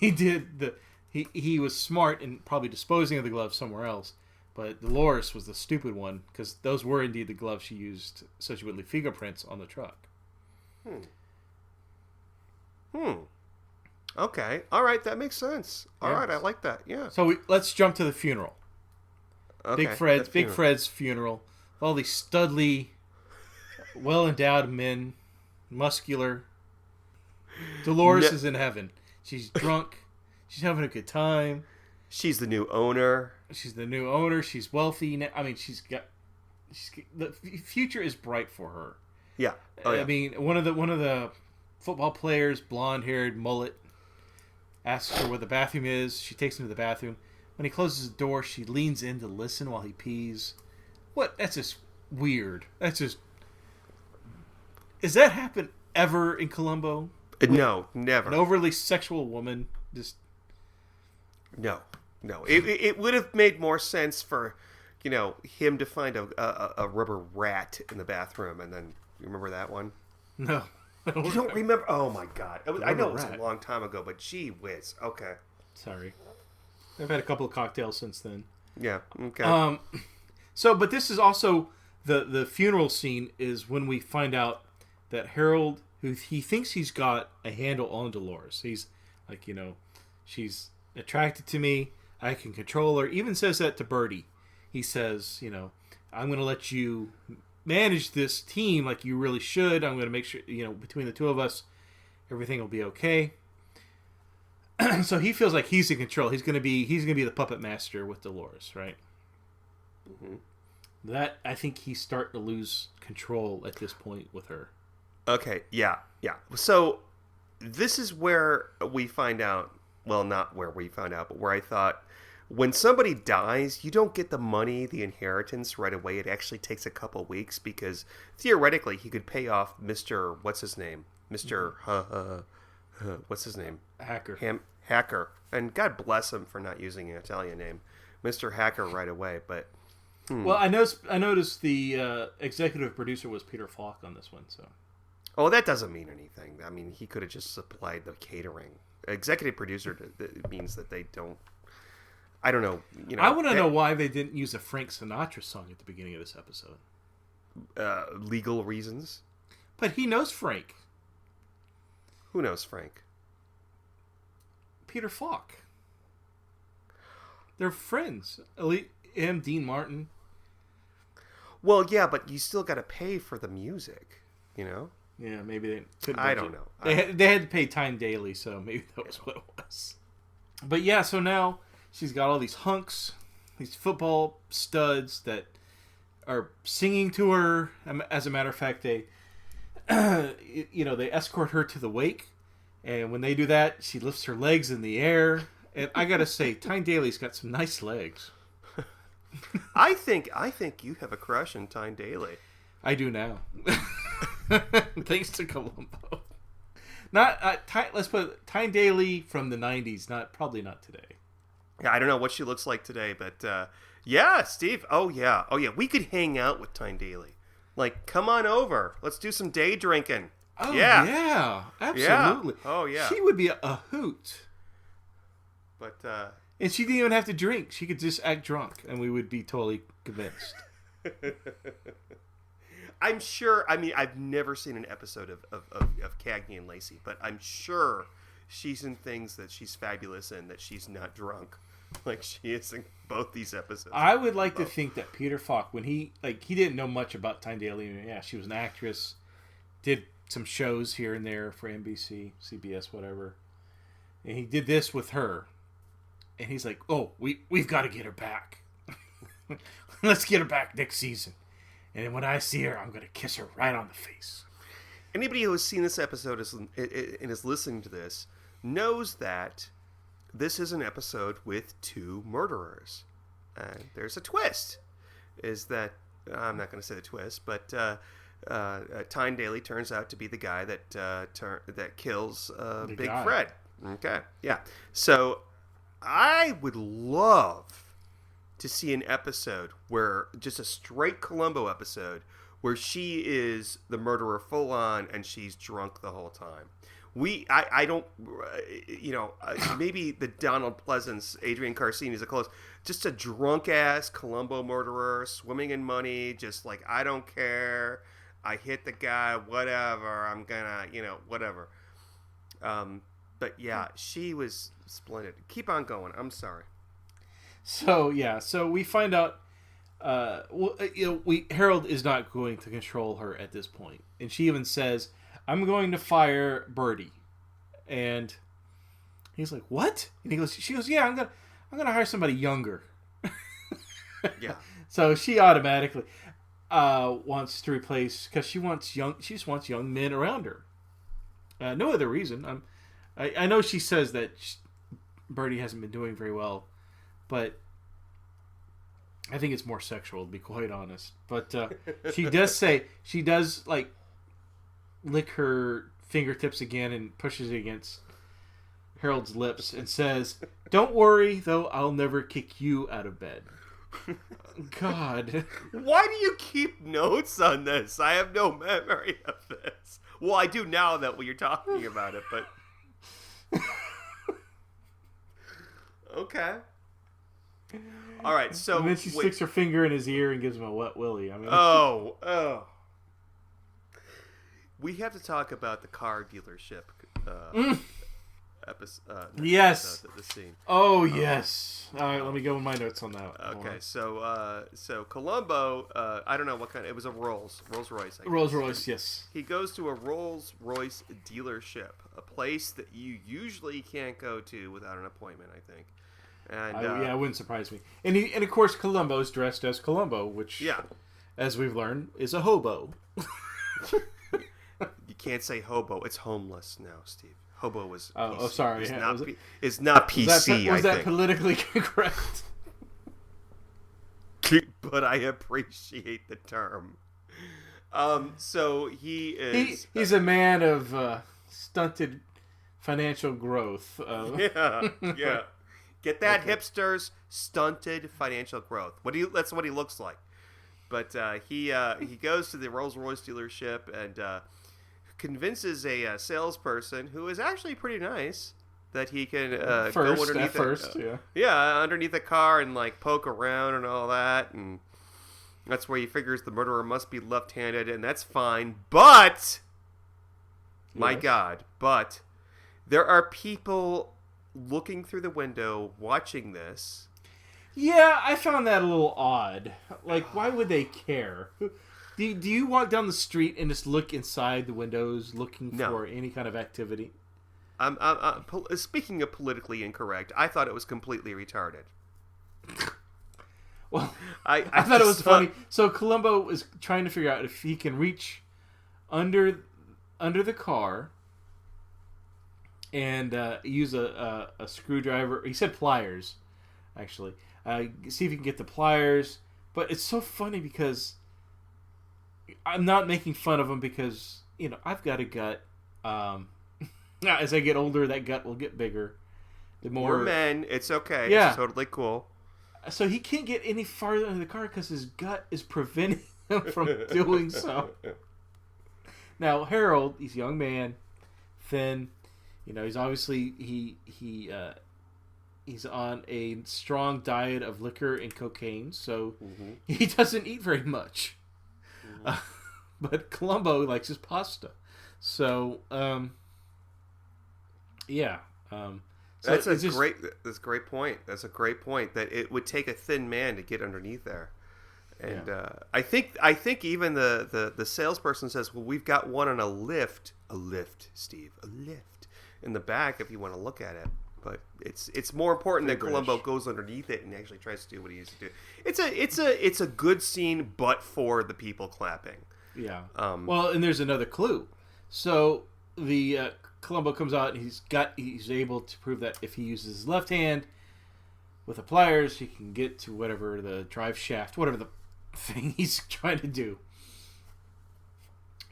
he did he was smart in probably disposing of the gloves somewhere else. But Dolores was the stupid one, because those were indeed the gloves she used, so she would leave fingerprints on the truck.
Okay. All right, that makes sense. All
Yeah.
right, I like that. Yeah.
So let's jump to the funeral.
Okay,
Big Fred's funeral. All these studly, well-endowed men, muscular. Dolores is in heaven. She's drunk. She's having a good time.
She's the new owner.
She's wealthy. I mean, the future is bright for her.
Yeah. Oh, yeah.
I mean, one of the football players, blonde-haired, mullet, asks her where the bathroom is. She takes him to the bathroom. When he closes the door, she leans in to listen while he pees. What? That's just weird. That's just... Does that happen ever in Columbo?
No, never.
An overly sexual woman just...
No. It would have made more sense for, him to find a rubber rat in the bathroom, and then, you remember that one?
No.
You don't remember? Oh my God. I know it was
rat.
a long time ago, but gee whiz. Okay.
Sorry. I've had a couple of cocktails since then.
Yeah. Okay.
But this is also the funeral scene is when we find out that Harold, who he thinks he's got a handle on Dolores. He's like, she's attracted to me. I can control her. Even says that to Bertie. He says, I'm going to let you manage this team like you really should. I'm going to make sure, between the two of us, everything will be okay. So he feels like he's in control. He's gonna be the puppet master with Dolores, right?
Mm-hmm.
That I think he's starting to lose control at this point with her.
Okay, yeah. So this is where we find out well, not where we found out, but where I thought when somebody dies, you don't get the money, the inheritance right away. It actually takes a couple weeks because theoretically he could pay off Mr. What's his name? Mr. What's his name? Hacker. And God bless him for not using an Italian name. Mr. Hacker right away, but...
Well, I noticed the executive producer was Peter Falk on this one, so...
Oh, that doesn't mean anything. I mean, he could have just supplied the catering. Executive producer means that they don't... I don't know.
I want to know why they didn't use a Frank Sinatra song at the beginning of this episode.
Legal reasons.
But he knows Frank.
Who knows Frank?
Peter Falk. They're friends. Him, Dean Martin.
Well, yeah, but you still got to pay for the music,
Yeah, maybe they couldn't.
I don't know.
They had to pay Tyne Daly, so maybe that was what it was. But yeah, so now she's got all these hunks, these football studs that are singing to her. As a matter of fact, they escort her to the wake, and when they do that, she lifts her legs in the air. And I gotta say, Tyne Daly's got some nice legs.
I think you have a crush on Tyne Daly.
I do now, thanks to Columbo. Let's put Tyne Daly from the '90s. Probably not today.
Yeah, I don't know what she looks like today, but yeah, Steve. Oh yeah. We could hang out with Tyne Daly. Like, come on over. Let's do some day drinking.
Oh yeah, absolutely.
Yeah. Oh yeah.
She would be a hoot.
But
and she didn't even have to drink. She could just act drunk, and we would be totally convinced.
I'm sure. I mean, I've never seen an episode of Cagney and Lacey, but I'm sure she's in things that she's fabulous in that she's not drunk, like she is in both these episodes.
I would like to think that Peter Falk, when he didn't know much about Tyne Daly. Yeah, she was an actress, did some shows here and there for NBC, CBS, whatever, and he did this with her. And he's like, "Oh, we've got to get her back. Let's get her back next season. And then when I see her, I'm going to kiss her right on the face."
Anybody who has seen this episode and is listening to this knows that this is an episode with two murderers. And there's a twist. Is that, I'm not going to say the twist, but Tyne Daly turns out to be the guy that kills Big Fred. Okay, yeah. So I would love to see an episode where, just a straight Columbo episode, where she is the murderer full on and she's drunk the whole time. I don't, maybe the Donald Pleasance, Adrian Carcini is a close, just a drunk ass Columbo murderer swimming in money, just like, I don't care. I hit the guy, whatever. I'm gonna, whatever. But yeah, she was splendid. Keep on going. I'm sorry.
So we find out. Harold is not going to control her at this point, and she even says, "I'm going to fire Birdie," and he's like, "What?" And she goes, "Yeah, I'm gonna hire somebody younger."
Yeah.
So she automatically wants to replace, because she just wants young men around her. No other reason. I know she says that Birdie hasn't been doing very well, but I think it's more sexual, to be quite honest. But she does like lick her fingertips again and pushes it against Harold's lips and says, "Don't worry, though, I'll never kick you out of bed." God.
Why do you keep notes on this? I have no memory of this. Well, I do now that you're talking about it, but... Okay. All right, so...
And then she sticks her finger in his ear and gives him a wet willy. I mean,
Oh. We have to talk about the car dealership episode.
Yes.
The scene.
Oh, yes. All right, let me go with my notes on that.
Okay, so Columbo, I don't know what kind. It was a Rolls Royce.
Rolls Royce, yes.
He goes to a Rolls Royce dealership, a place that you usually can't go to without an appointment, I think. And
yeah, it wouldn't surprise me. And of course, Columbo's dressed as Columbo, which, as we've learned, is a hobo.
You can't say hobo. It's homeless now, Steve. Hobo was.
Oh, sorry.
Is
Yeah,
not, is not PC.
Was that
I think.
politically correct?
But I appreciate the term. So he is.
He's a man of stunted financial growth.
Yeah. Get that, hipsters. Stunted financial growth. That's what he looks like. But he goes to the Rolls-Royce dealership and convinces a salesperson who is actually pretty nice that he can go underneath underneath the car and like poke around and all that, and that's where he figures the murderer must be left-handed, and that's fine. But my God, but there are people looking through the window watching this.
Yeah, I found that a little odd. Like, why would they care? Do you walk down the street and just look inside the windows looking for any kind of activity?
Speaking of politically incorrect, I thought it was completely retarded.
Well, I thought it was funny. So Columbo is trying to figure out if he can reach under the car and use a screwdriver. He said pliers, actually. See if he can get the pliers. But it's so funny because I'm not making fun of him because, I've got a gut. As I get older, that gut will get bigger. The more
we're men, it's okay.
Yeah.
It's totally cool.
So he can't get any farther into the car because his gut is preventing him from doing so. Now Harold, he's a young man, thin. He's obviously he's on a strong diet of liquor and cocaine, so he doesn't eat very much. But Columbo likes his pasta, so yeah.
That's a great point. That's a great point. That it would take a thin man to get underneath there, and I think even the salesperson says, "Well, we've got one on a lift, Steve, a lift in the back if you want to look at it." But it's more important that Columbo goes underneath it and actually tries to do what he needs to do. It's a good scene, but for the people clapping.
Yeah. Well, and there's another clue. So the Columbo comes out and he's able to prove that if he uses his left hand with the pliers, he can get to whatever the drive shaft, whatever the thing he's trying to do.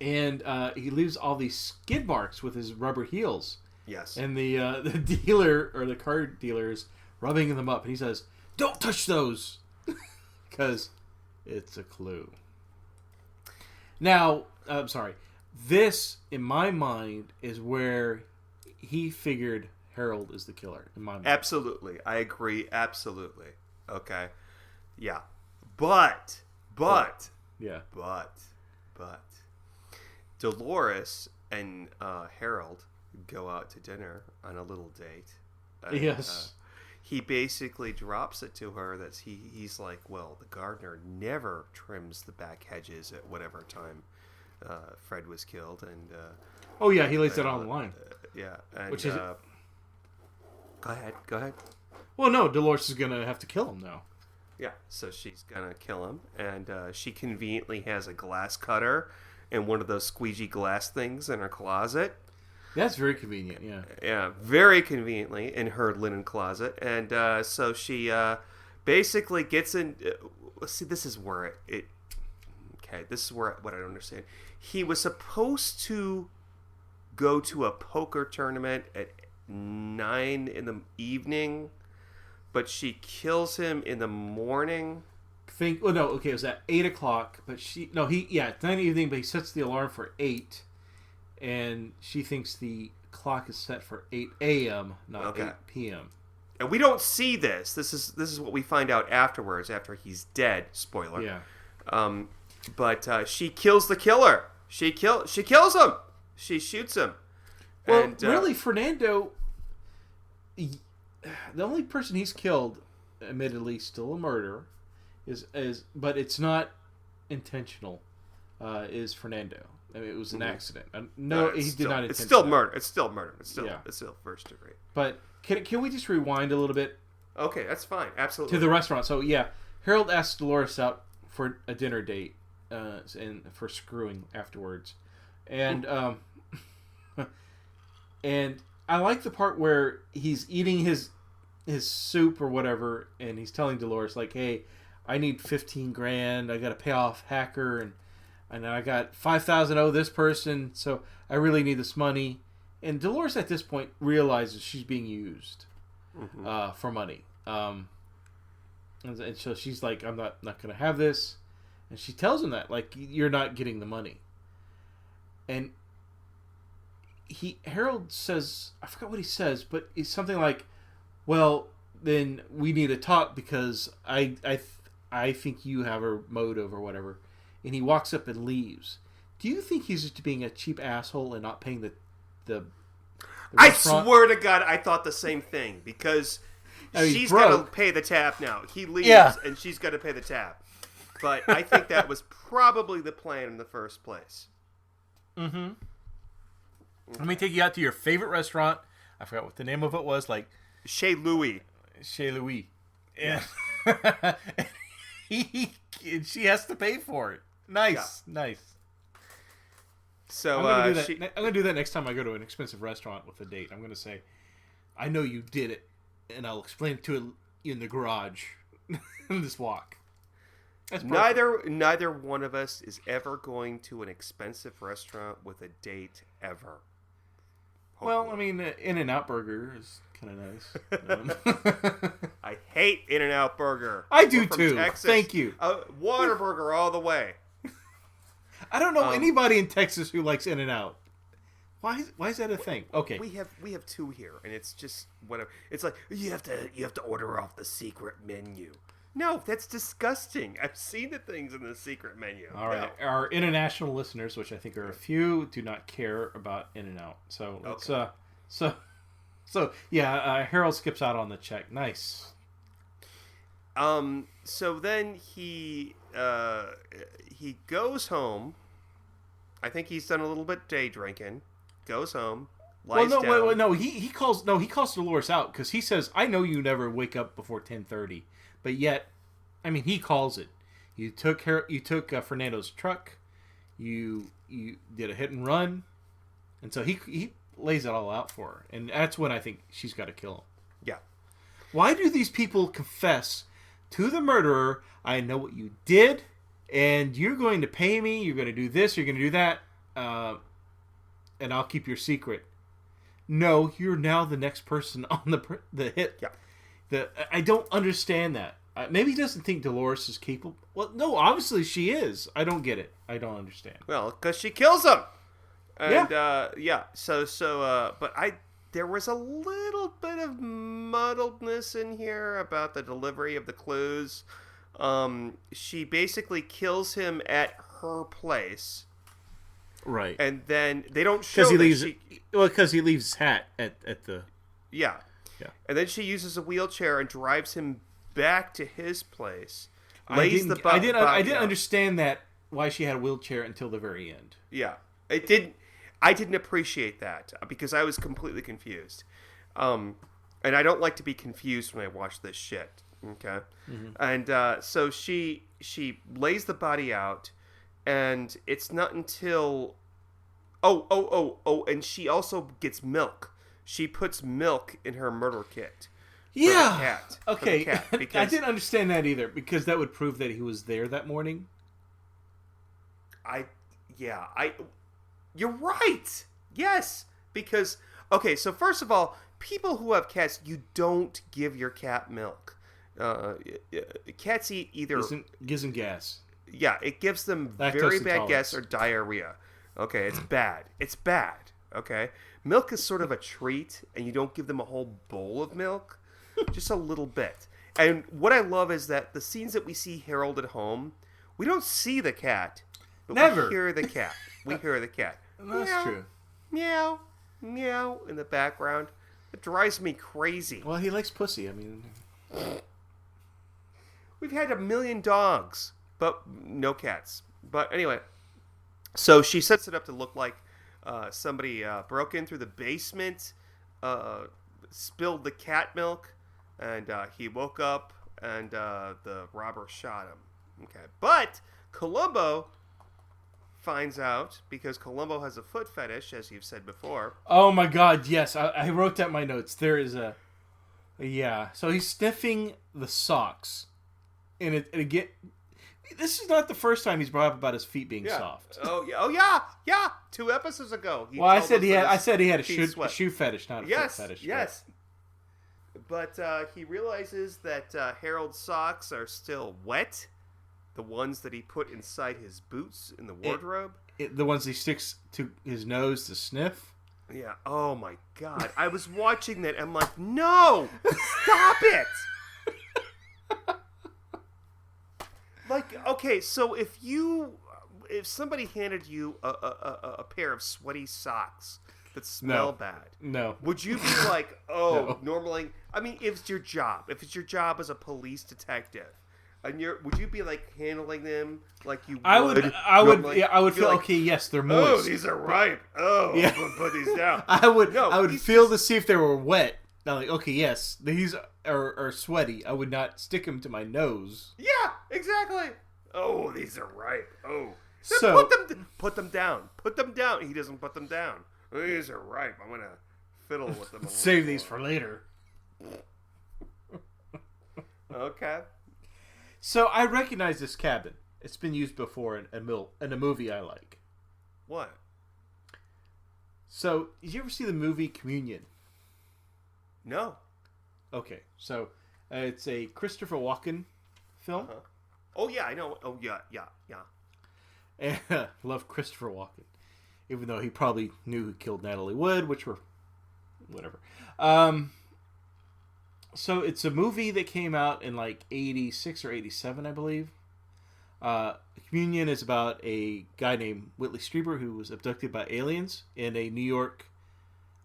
And he leaves all these skid marks with his rubber heels.
Yes.
And the dealer or the car dealer is rubbing them up, and he says, "Don't touch those," because it's a clue. Now, I'm sorry. This, in my mind, is where he figured Harold is the killer. In my mind,
absolutely, I agree. Absolutely, okay, yeah, but Dolores and Harold go out to dinner on a little date. And,
yes.
He basically drops it to her that he's like, well, the gardener never trims the back hedges at whatever time Fred was killed, and
he lays that on the line.
Yeah, and
which is
go ahead.
Well, no, Dolores is gonna have to kill him now.
Yeah, so she's gonna kill him, and she conveniently has a glass cutter and one of those squeegee glass things in her closet.
That's very convenient, yeah.
Yeah, very conveniently in her linen closet. And so she basically gets in... see, this is where it... Okay, this is where what I don't understand. He was supposed to go to a poker tournament at 9 in the evening, but she kills him in the morning.
It was at 8 o'clock, but it's 9 in the evening, but he sets the alarm for 8. And she thinks the clock is set for 8 a.m., not 8 p.m.
And we don't see this. This is what we find out afterwards, after he's dead. Spoiler.
Yeah.
But she kills the killer. She kills him. She shoots him.
Well,
and,
really, Fernando, the only person he's killed, admittedly still a murder, but it's not intentional, is Fernando. I mean, it was an accident. No, he did not intend.
It's still murder. It's still murder. It's still first degree.
But can we just rewind a little bit?
Okay, that's fine. Absolutely.
To the restaurant. So yeah, Harold asks Dolores out for a dinner date, and for screwing afterwards, and and I like the part where he's eating his soup or whatever, and he's telling Dolores, like, hey, I need 15 grand. I got to pay off Hacker, and I got 5,000 owe this person, so I really need this money. And Dolores at this point realizes she's being used for money. And so she's like, I'm not going to have this. And she tells him that, like, you're not getting the money. And Harold says, I forgot what he says, but it's something like, well, then we need to talk because I think you have a motive or whatever. And he walks up and leaves. Do you think he's just being a cheap asshole and not paying the
I
restaurant?
swear to God, I thought the same thing because she's got to pay the tab now. He leaves and she's got to pay the tab. But I think that was probably the plan in the first place.
Mm-hmm. Let me take you out to your favorite restaurant. I forgot what the name of it was. Like
Chez Louis.
Chez Louis. Yeah. She has to pay for it. Nice.
So
I'm gonna do that next time I go to an expensive restaurant with a date. I'm gonna say, I know you did it, and I'll explain it to you in the garage. In this walk.
Neither one of us is ever going to an expensive restaurant with a date ever. Hopefully.
Well, I mean, In-N-Out Burger is kind of nice.
I hate In-N-Out Burger.
I do
We're from
too.
Texas.
Thank you.
Whataburger all the way.
I don't know anybody in Texas who likes In-N-Out. Why is that a thing? Okay.
We have two here, and it's just whatever. It's like you have to order off the secret menu. No, that's disgusting. I've seen the things in the secret menu.
All right. No. Our international listeners, which I think are a few, do not care about In-N-Out. So let's Harold skips out on the check. Nice.
So then he goes home. I think he's done a little bit day drinking. Goes home. Lies down.
He calls Dolores out because he says, "I know you never wake up before 10:30." But yet, I mean, he calls it. You took Fernando's truck. You did a hit and run, and so he lays it all out for her, and that's when I think she's got to kill him.
Yeah.
Why do these people confess to the murderer? I know what you did, and you're going to pay me. You're going to do this. You're going to do that, and I'll keep your secret. No, you're now the next person on the hit.
Yeah.
I don't understand that. Maybe he doesn't think Dolores is capable. Well, no, obviously she is. I don't get it. I don't understand.
Well, because she kills him. And,
yeah.
But there was a little bit of muddledness in here about the delivery of the clues. She basically kills him at her place.
Right.
And then they don't show
because he leaves his hat at the...
Yeah.
Yeah.
And then she uses a wheelchair and drives him back to his place.
I didn't understand that, why she had a wheelchair until the very end.
Yeah. I didn't appreciate that because I was completely confused. And I don't like to be confused when I watch this shit. Okay? Mm-hmm. And so she lays the body out, and it's not until... and she also gets milk. She puts milk in her murder kit.
Yeah.
For the cat.
Okay.
For the cat, because...
I didn't understand that either, because that would prove that he was there that morning.
You're right. Yes. Because, okay, so first of all, people who have cats, you don't give your cat milk. Cats eat either...
Gives them gas.
Yeah, it gives them
Lactose
very bad
intolerance.
gas or diarrhea. Okay, it's bad. It's bad. Okay? Milk is sort of a treat, and you don't give them a whole bowl of milk. Just a little bit. And what I love is that the scenes that we see Harold at home, we don't see the cat, but
Never.
we hear the cat. We hear the cat.
That's
meow,
true.
Meow, meow in the background. It drives me crazy.
Well, he likes pussy. I mean...
We've had 1 million dogs, but no cats. But anyway, so she sets it up to look like somebody broke in through the basement, spilled the cat milk, and he woke up, and the robber shot him. Okay, but Columbo finds out, because Columbo has a foot fetish, as you've said before.
Oh my God! Yes, I wrote that in my notes. There is a, yeah. So he's sniffing the socks, and it again. This is not the first time he's brought up about his feet being soft.
Oh yeah. 2 episodes ago.
I said he had a shoe fetish, not a foot fetish.
Yes. But he realizes that Harold's socks are still wet. The ones that he put inside his boots in the wardrobe.
The ones he sticks to his nose to sniff.
Yeah. Oh my God. I was watching that. I'm like, no, stop it. Like, okay, so if somebody handed you a pair of sweaty socks that smell bad, would you be like, oh, normally? I mean, if it's your job as a police detective, and would you be like handling them like you would?
I would feel like, okay. Yes, they're moist.
Oh, these are ripe. Oh, yeah. Put these down.
I would feel to see if they were wet. Now, like, okay, yes, these are sweaty. I would not stick them to my nose.
Yeah, exactly. Oh, these are ripe. Oh,
so
put them down. Put them down. He doesn't put them down. These are ripe. I'm gonna fiddle with them.
Save these for later.
Okay.
So I recognize this cabin. It's been used before in a movie I like.
What?
So, did you ever see the movie Communion?
No.
Okay, so it's a Christopher Walken film.
Uh-huh. Oh yeah, I know. Oh yeah.
And love Christopher Walken, even though he probably knew who killed Natalie Wood, which were whatever. So it's a movie that came out in like 86 or 87, I believe. Communion is about a guy named Whitley Strieber who was abducted by aliens in a New York,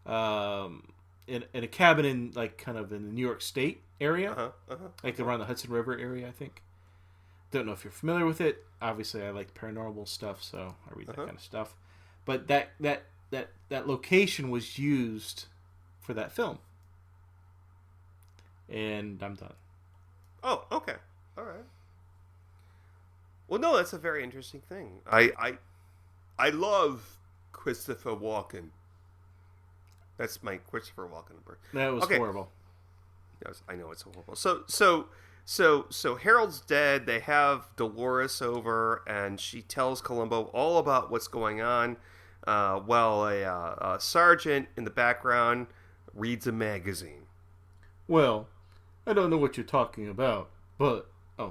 in a cabin in like kind of in the New York State area, like around the Hudson River area, I think. Don't know if you're familiar with it. Obviously, I like paranormal stuff, so I read that kind of stuff. But that location was used for that film. And I'm done.
Oh, okay. All right. Well, no, that's a very interesting thing. I love Christopher Walken. That's my Christopher Walken number.
That was horrible.
Yes, I know it's horrible. So Harold's dead. They have Dolores over, and she tells Columbo all about what's going on. While a sergeant in the background reads a magazine.
Well, I don't know what you're talking about, but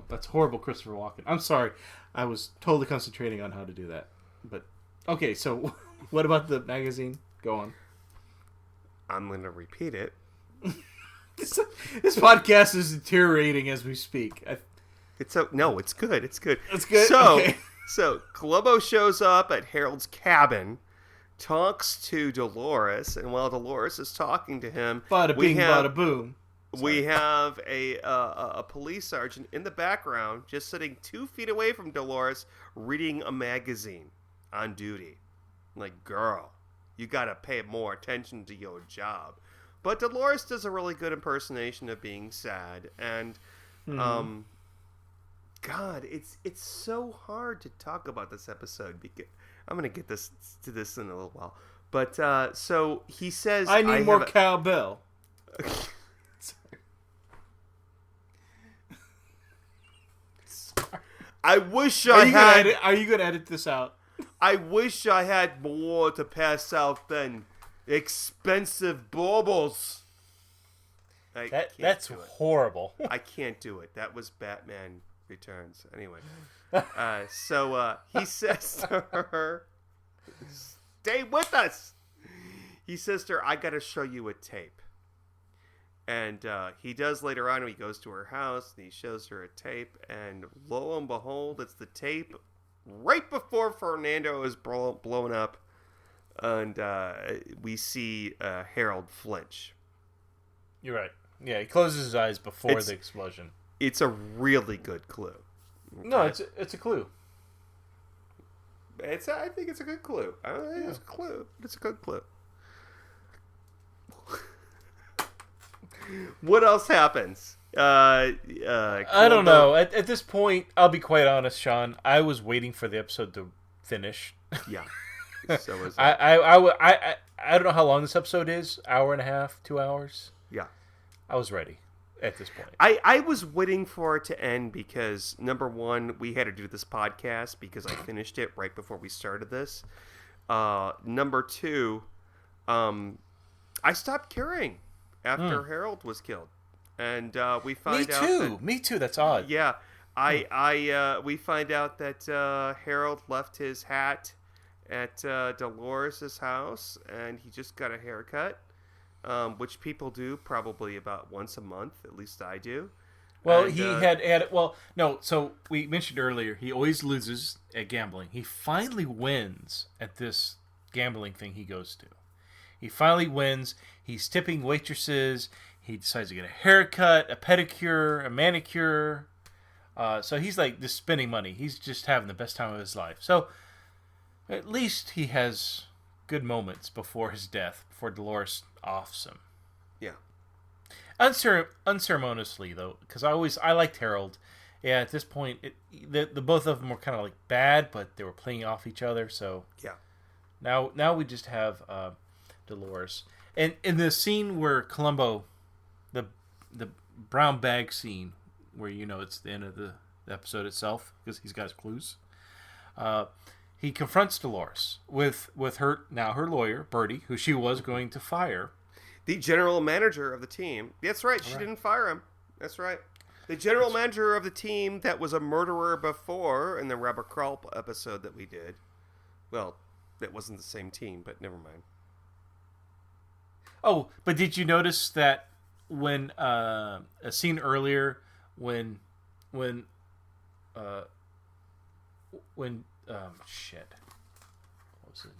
that's horrible, Christopher Walken. I'm sorry, I was totally concentrating on how to do that. But okay, so what about the magazine? Go on.
I'm going to repeat it.
This podcast is deteriorating as we speak.
It's good. It's good.
It's good.
So Columbo shows up at Harold's cabin, talks to Dolores, and while Dolores is talking to him,
bada bing, bada boom.
We have a police sergeant in the background, just sitting 2 feet away from Dolores, reading a magazine on duty. Like, girl, you gotta pay more attention to your job. But Dolores does a really good impersonation of being sad, and God, it's so hard to talk about this episode because I'm gonna get to this in a little while. But so he says,
"I need more cowbell."
Sorry. I wish I had.
Are you gonna edit this out?
I wish I had more to pass out than expensive baubles.
That's horrible.
I can't do it. That was Batman Returns. Anyway, so he says to her, "Stay with us." He says to her, "I got to show you a tape." And he does later on when he goes to her house, and he shows her a tape, and lo and behold, it's the tape right before Fernando is blown up, and we see Harold flinch.
You're right. Yeah, he closes his eyes before the explosion.
It's a really good clue. Okay?
No, it's a clue.
I think it's a good clue. I don't think it's a clue, but it's a good clue. What else happens?
I don't know. At this point, I'll be quite honest, Sean. I was waiting for the episode to finish.
Yeah. So is
I don't know how long this episode is. Hour and a half, 2 hours.
yeah.
I was ready at this point.
I was waiting for it to end because, number one, we had to do this podcast because I finished it right before we started this. Number two, I stopped caring after Harold was killed. And we find out
Me too. That's odd.
Yeah. We find out that Harold left his hat at Dolores' house, and he just got a haircut, which people do probably about once a month. At least I do.
Well,
And,
he had. Well, no. So we mentioned earlier, he always loses at gambling. He finally wins at this gambling thing he goes to. He finally wins. He's tipping waitresses. He decides to get a haircut, a pedicure, a manicure. So he's like just spending money. He's just having the best time of his life. So at least he has good moments before his death, before Dolores offs him.
Yeah.
Unceremoniously, though, because I liked Harold. Yeah, at this point, the both of them were kind of like bad, but they were playing off each other. So
Yeah.
now we just have Dolores, and in the scene where Columbo, the brown bag scene, where it's the end of the episode itself because he's got his clues. He confronts Dolores with her lawyer Bertie, who she was going to fire.
The general manager of the team. That's right. She didn't fire him. That's right. The general manager of the team that was a murderer before in the Robert Krulp episode that we did. Well, that wasn't the same team, but never mind.
Oh, but did you notice that when a scene earlier when shit, what was his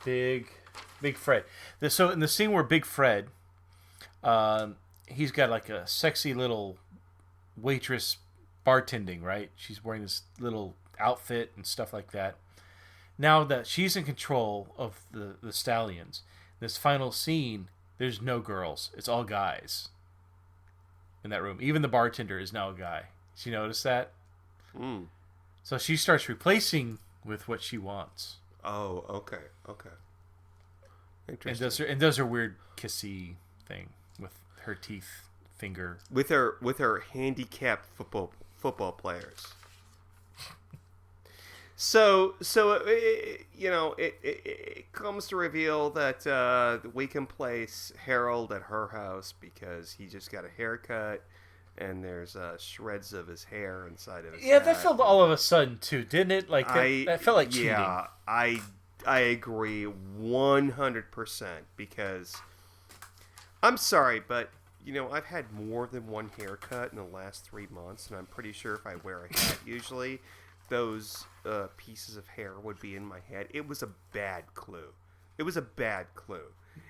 name? Big Fred. So in the scene where Big Fred, he's got like a sexy little waitress bartending, right? She's wearing this little outfit and stuff like that. Now that she's in control of the stallions, this final scene, there's no girls. It's all guys in that room. Even the bartender is now a guy. Did you notice that?
Mm.
So she starts replacing with what she wants.
Oh, okay. Interesting.
And does her weird kissy thing with her teeth finger.
With her handicapped football players. So it comes to reveal that we can place Harold at her house because he just got a haircut and there's shreds of his hair inside of his
Yeah,
hat.
that felt all of a sudden too, didn't it? Like that felt like cheating.
Yeah, I agree 100% because I'm sorry, but I've had more than one haircut in the last 3 months, and I'm pretty sure if I wear a hat, usually those pieces of hair would be in my head. It was a bad clue.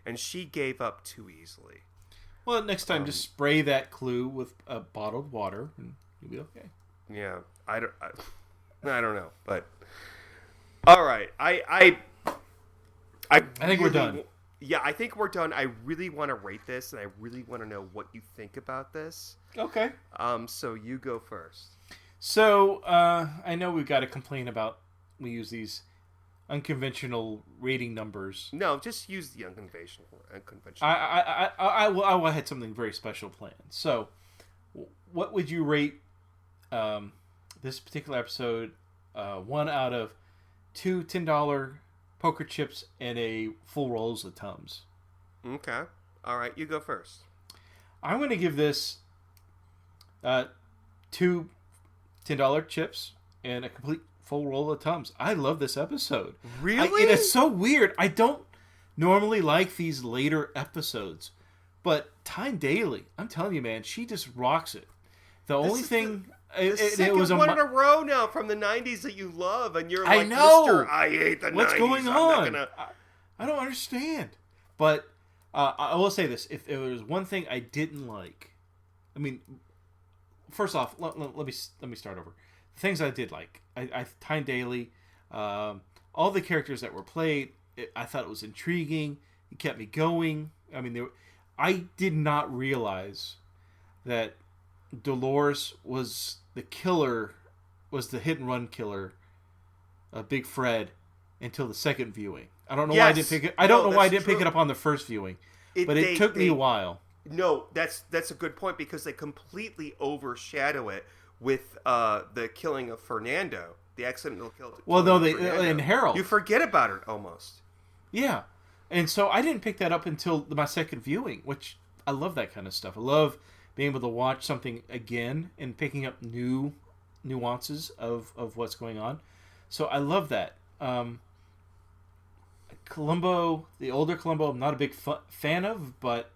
And she gave up too easily.
Well, next time, just spray that clue with bottled water, and you'll be okay.
Yeah, I don't know, but all right, I
think we're done.
Yeah, I think we're done. I really want to rate this, and I really want to know what you think about this.
Okay.
So you go first.
So I know we've got to complain about we use these unconventional rating numbers.
No, just use the unconventional.
I had something very special planned. So, what would you rate this particular episode? 1 out of 2 $10 poker chips and a full rolls of Tums.
Okay. All right, you go first.
I'm going to give this 2 $10 chips and a complete full roll of Tums. I love this episode.
Really?
It's so weird. I don't normally like these later episodes, but Tyne Daly, I'm telling you, man, she just rocks it. The only thing...
It was one in a row now from the 90s that you love, and you're
I
like,
know.
Mr. I hate the 90s.
What's going
I'm
on?
not
I don't understand. But I will say this: if there was one thing I didn't like, I mean, first off, let me start over. The things I did like, I Tyne Daly, all the characters that were played, I thought it was intriguing. It kept me going. I mean, I did not realize that Dolores was the killer, was the hit and run killer Big Fred until the second viewing. I don't know
Yes.
why I didn't pick it. I don't know why I didn't
that's
pick it
true.
up on the first viewing, but it took me a while.
No, that's a good point because they completely overshadow it with the killing of Fernando, the accidental killing.
Well, no,
of
they
Fernando.
and Harold.
You forget about it almost.
Yeah, and so I didn't pick that up until my second viewing, which I love that kind of stuff. I love being able to watch something again and picking up new nuances of what's going on. So I love that. Columbo, the older Columbo, I'm not a big fan of, but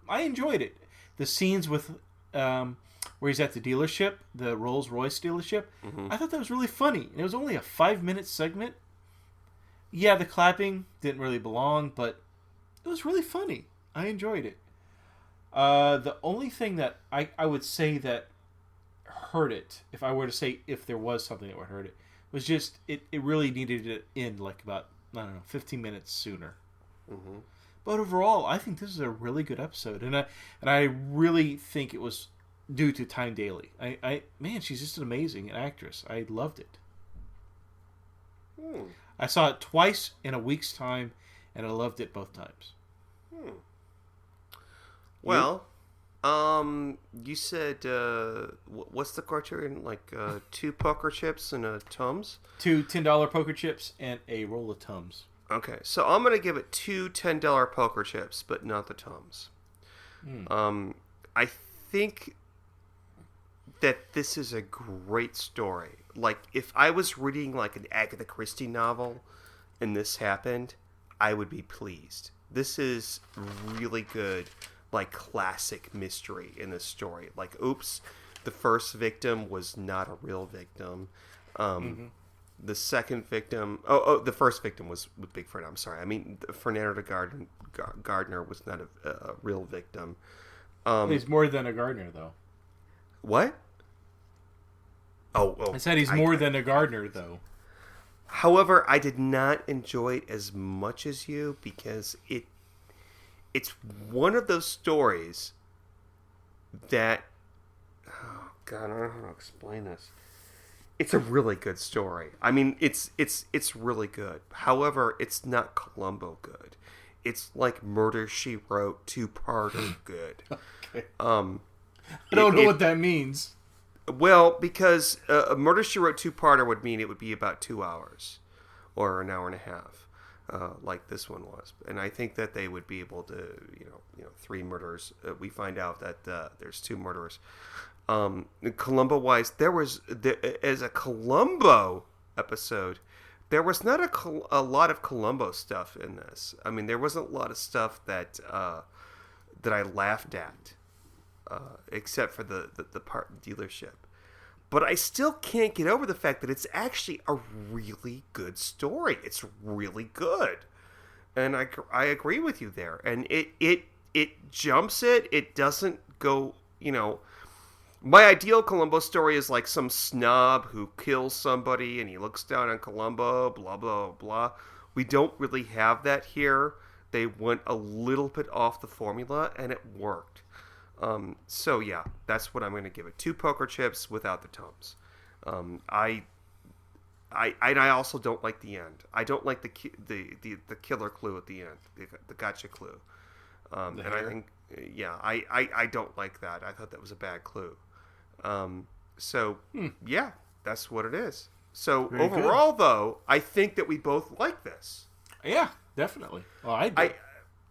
I enjoyed it. The scenes with where he's at the dealership, the Rolls-Royce dealership, I thought that was really funny. It was only a 5-minute segment. Yeah, the clapping didn't really belong, but it was really funny. I enjoyed it. The only thing that I would say that hurt it, if I were to say if there was something that would hurt it, was just it really needed to end like about, I don't know, 15 minutes sooner. But overall, I think this is a really good episode, and I really think it was due to Tyne Daly. Man, she's just an amazing actress. I loved it. I saw it twice in a week's time, and I loved it both times.
Well, you said what's the criterion? Like 2 poker chips and a Tums?
2 $10 poker chips and a roll of Tums.
Okay, so I'm gonna give it 2 $10 poker chips, but not the Tums. I think that this is a great story. Like, if I was reading like an Agatha Christie novel and this happened, I would be pleased. This is really good, like, classic mystery in this story. Like, oops, the first victim was not a real victim. The second victim... the first victim was with Big Fred. I'm sorry. I mean, Fernando Gardner was not a real victim.
He's more than a gardener, though.
What? Oh,
I said he's more than a gardener, though.
However, I did not enjoy it as much as you because it's one of those stories that... Oh, God, I don't know how to explain this. It's a really good story. I mean, it's really good. However, it's not Columbo good. It's like Murder, She Wrote 2-parter good.
Okay. I don't know what that means.
Well, because a Murder, She Wrote 2-parter would mean it would be about 2 hours or an hour and a half, like this one was. And I think that they would be able to, you know, 3 murders. We find out that there's 2 murderers. Columbo-wise, as a Columbo episode, there was not a lot of Columbo stuff in this. I mean, there wasn't a lot of stuff that I laughed at. Except for the part dealership. But I still can't get over the fact that it's actually a really good story. It's really good. And I agree with you there. And it jumps it. It doesn't go, you know... My ideal Columbo story is like some snob who kills somebody and he looks down on Columbo, blah, blah, blah. We don't really have that here. They went a little bit off the formula and it worked. So yeah, that's what I'm going to give it. 2 poker chips without the Tums. I also don't like the end. I don't like the killer clue at the end, the gotcha clue. And I think, yeah, I don't like that. I thought that was a bad clue. Yeah, that's what it is. So
Very
overall, though, I think that we both like this.
Yeah, definitely. Well, I did.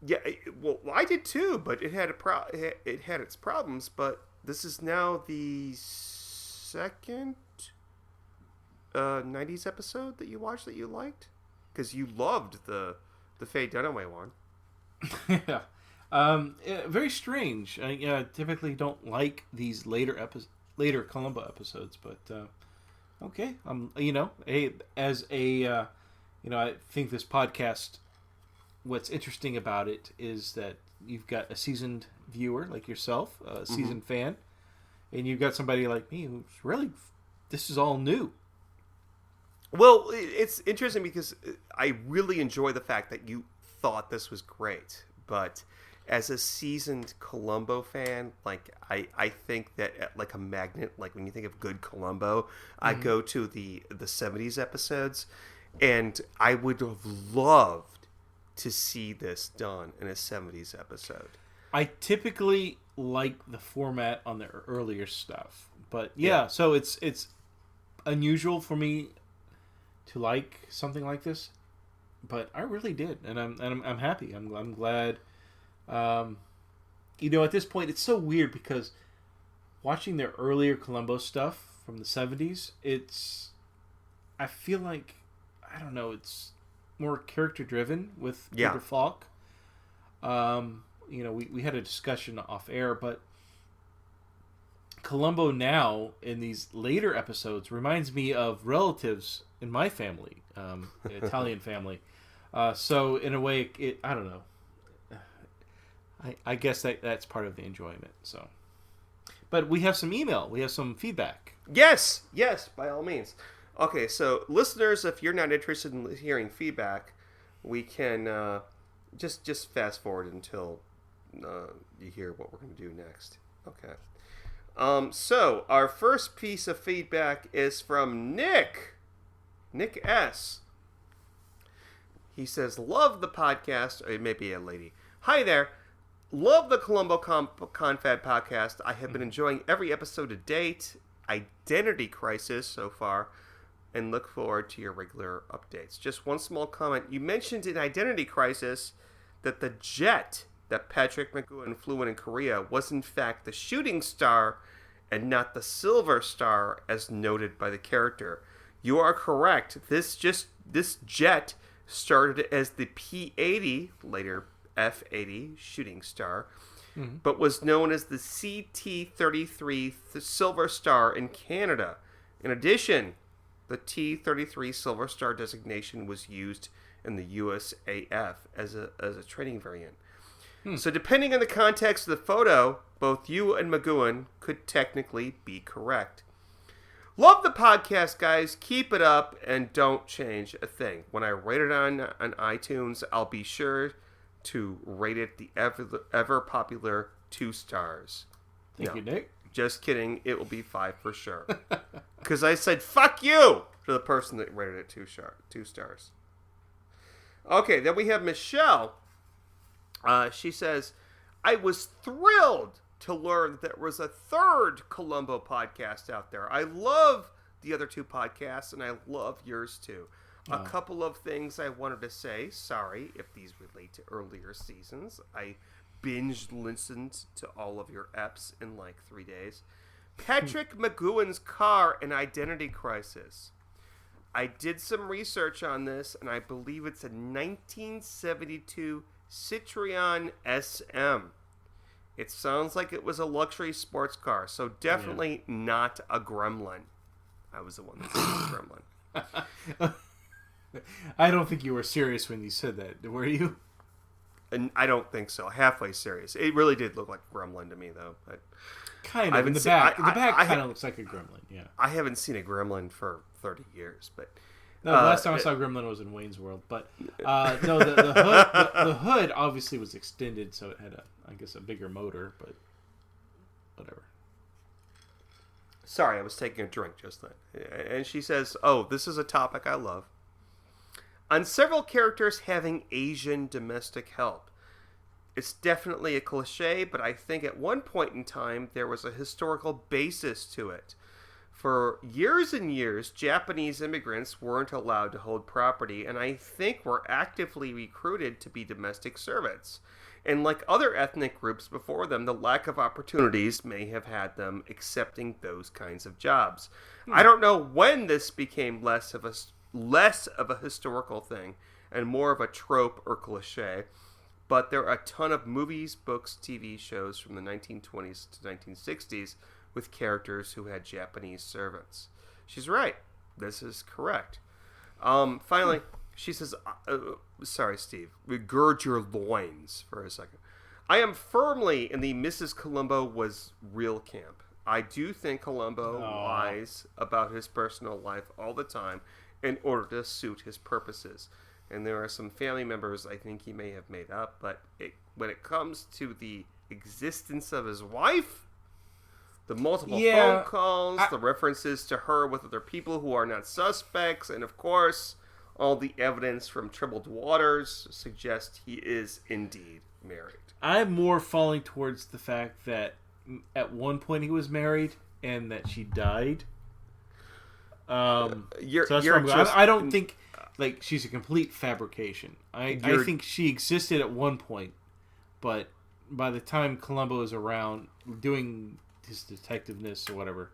Yeah, well, I did too, but it had it had its problems. But this is now the second 90s episode that you watched that you liked, because you loved the Faye Dunaway one.
Yeah. Very strange. I typically don't like these later Columbo episodes, but okay. Hey, as a I think this podcast, what's interesting about it is that you've got a seasoned viewer like yourself, a seasoned fan, and you've got somebody like me who's really, this is all new.
Well, it's interesting because I really enjoy the fact that you thought this was great, but as a seasoned Columbo fan, like I think that like a magnet, like when you think of good Columbo, I go to the 70s episodes, and I would have loved to see this done in a 70s episode.
I typically like the format on the earlier stuff, but yeah. So it's unusual for me to like something like this, but I really did, and I'm happy. I'm glad. At this point, it's so weird because watching their earlier Columbo stuff from the 70s, I feel like, I don't know, it's more character driven with Peter Falk. We had a discussion off air, but Columbo now in these later episodes reminds me of relatives in my family, the Italian family. So in a way, I don't know. I guess that's part of the enjoyment. So, but we have some email. We have some feedback.
Yes, by all means. Okay, so listeners, if you're not interested in hearing feedback, we can just fast forward until you hear what we're going to do next. Okay. So our first piece of feedback is from Nick S. He says, love the podcast. Or it may be a lady. Hi there. Love the Columbo Confab podcast. I have been enjoying every episode to date. Identity Crisis so far, and look forward to your regular updates. Just one small comment. You mentioned in Identity Crisis that the jet that Patrick McGowan flew in Korea was in fact the Shooting Star and not the Silver Star as noted by the character. You are correct. This jet started as the P-80, later F-80 Shooting Star, but was known as the CT-33 Silver Star in Canada. In addition, the T-33 Silver Star designation was used in the USAF as a training variant. So depending on the context of the photo, both you and McGowan could technically be correct. Love the podcast, guys. Keep it up and don't change a thing. When I rate it on iTunes, I'll be sure to rate it the ever popular 2 stars.
Thank you, Nick.
Just kidding. It will be 5 for sure. Because I said, fuck you, to the person that rated it 2 stars. Okay, then we have Michelle. She says, I was thrilled to learn that there was a 3rd Columbo podcast out there. I love the other 2 podcasts, and I love yours too. A couple of things I wanted to say. Sorry if these relate to earlier seasons. I binge listened to all of your eps in like 3 days. Patrick McGowan's car in Identity Crisis. I did some research on this, and I believe it's a 1972 Citroen SM. It sounds like it was a luxury sports car, so definitely not a Gremlin. I was the one that said a Gremlin.
I don't think you were serious when you said that, were you?
And I don't think so. Halfway serious. It really did look like a Gremlin to me, though. But
kind of. In the back. The back kind of looks like a Gremlin, yeah.
I haven't seen a Gremlin for 30 years, but...
No, the last time I saw a Gremlin was in Wayne's World, but no, the hood obviously was extended, so it had a bigger motor, but whatever.
Sorry, I was taking a drink just then. And she says, oh, this is a topic I love. On several characters having Asian domestic help. It's definitely a cliche, but I think at one point in time there was a historical basis to it. For years and years, Japanese immigrants weren't allowed to hold property, and I think were actively recruited to be domestic servants. And like other ethnic groups before them, the lack of opportunities may have had them accepting those kinds of jobs. I don't know when this became less of a historical thing and more of a trope or cliche, but there are a ton of movies, books, TV shows from the 1920s to 1960s with characters who had Japanese servants. She's right. This is correct. Finally, she says, sorry, Steve, gird your loins for a second. I am firmly in the Mrs. Columbo was real camp. I do think Columbo lies about his personal life all the time in order to suit his purposes. And there are some family members I think he may have made up, but it when it comes to the existence of his wife, the multiple
Yeah,
phone calls, the references to her with other people who are not suspects, and of course, all the evidence from troubled waters suggest he is indeed married.
I'm more falling towards the fact that at one point he was married and that she died. So that's where I'm going. I don't think like she's a complete fabrication. I think she existed at one point, but by the time Columbo is around doing his detectiveness or whatever,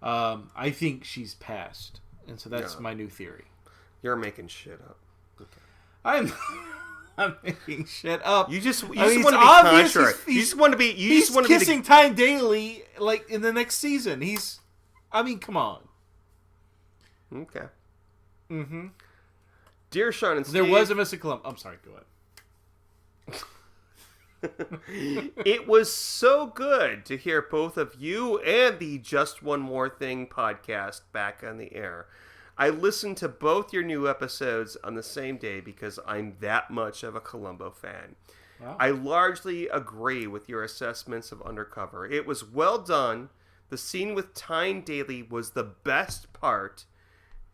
I think she's passed, and so that's my new theory.
You're making shit up.
Okay. I'm making shit up.
You just want to be
contrary.
You just want to be.
He's kissing Tyne Daly like in the next season. I mean, come on.
Okay.
Mm-hmm.
Dear Sean and Steve,
there was a missing Columbo. I'm sorry. Go ahead.
It was so good to hear both of you and the Just One More Thing podcast back on the air. I listened to both your new episodes on the same day because I'm that much of a Columbo fan. Wow. I largely agree with your assessments of Undercover. It was well done. The scene with Tyne Daly was the best part,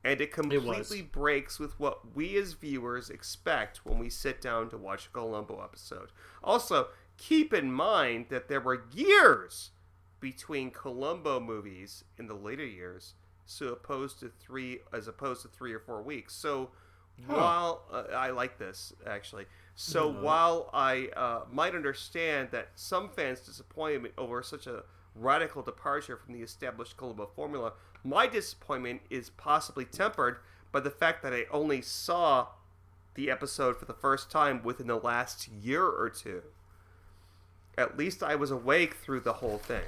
and it completely breaks with what we as viewers expect when we sit down to watch a Columbo episode. Also, keep in mind that there were years between Columbo movies in the later years, as opposed to 3 or 4 weeks. So while I like this actually, while I might understand that some fans' disappointment over such a radical departure from the established Columbo formula, my disappointment is possibly tempered by the fact that I only saw the episode for the first time within the last year or two. At least I was awake through the whole thing.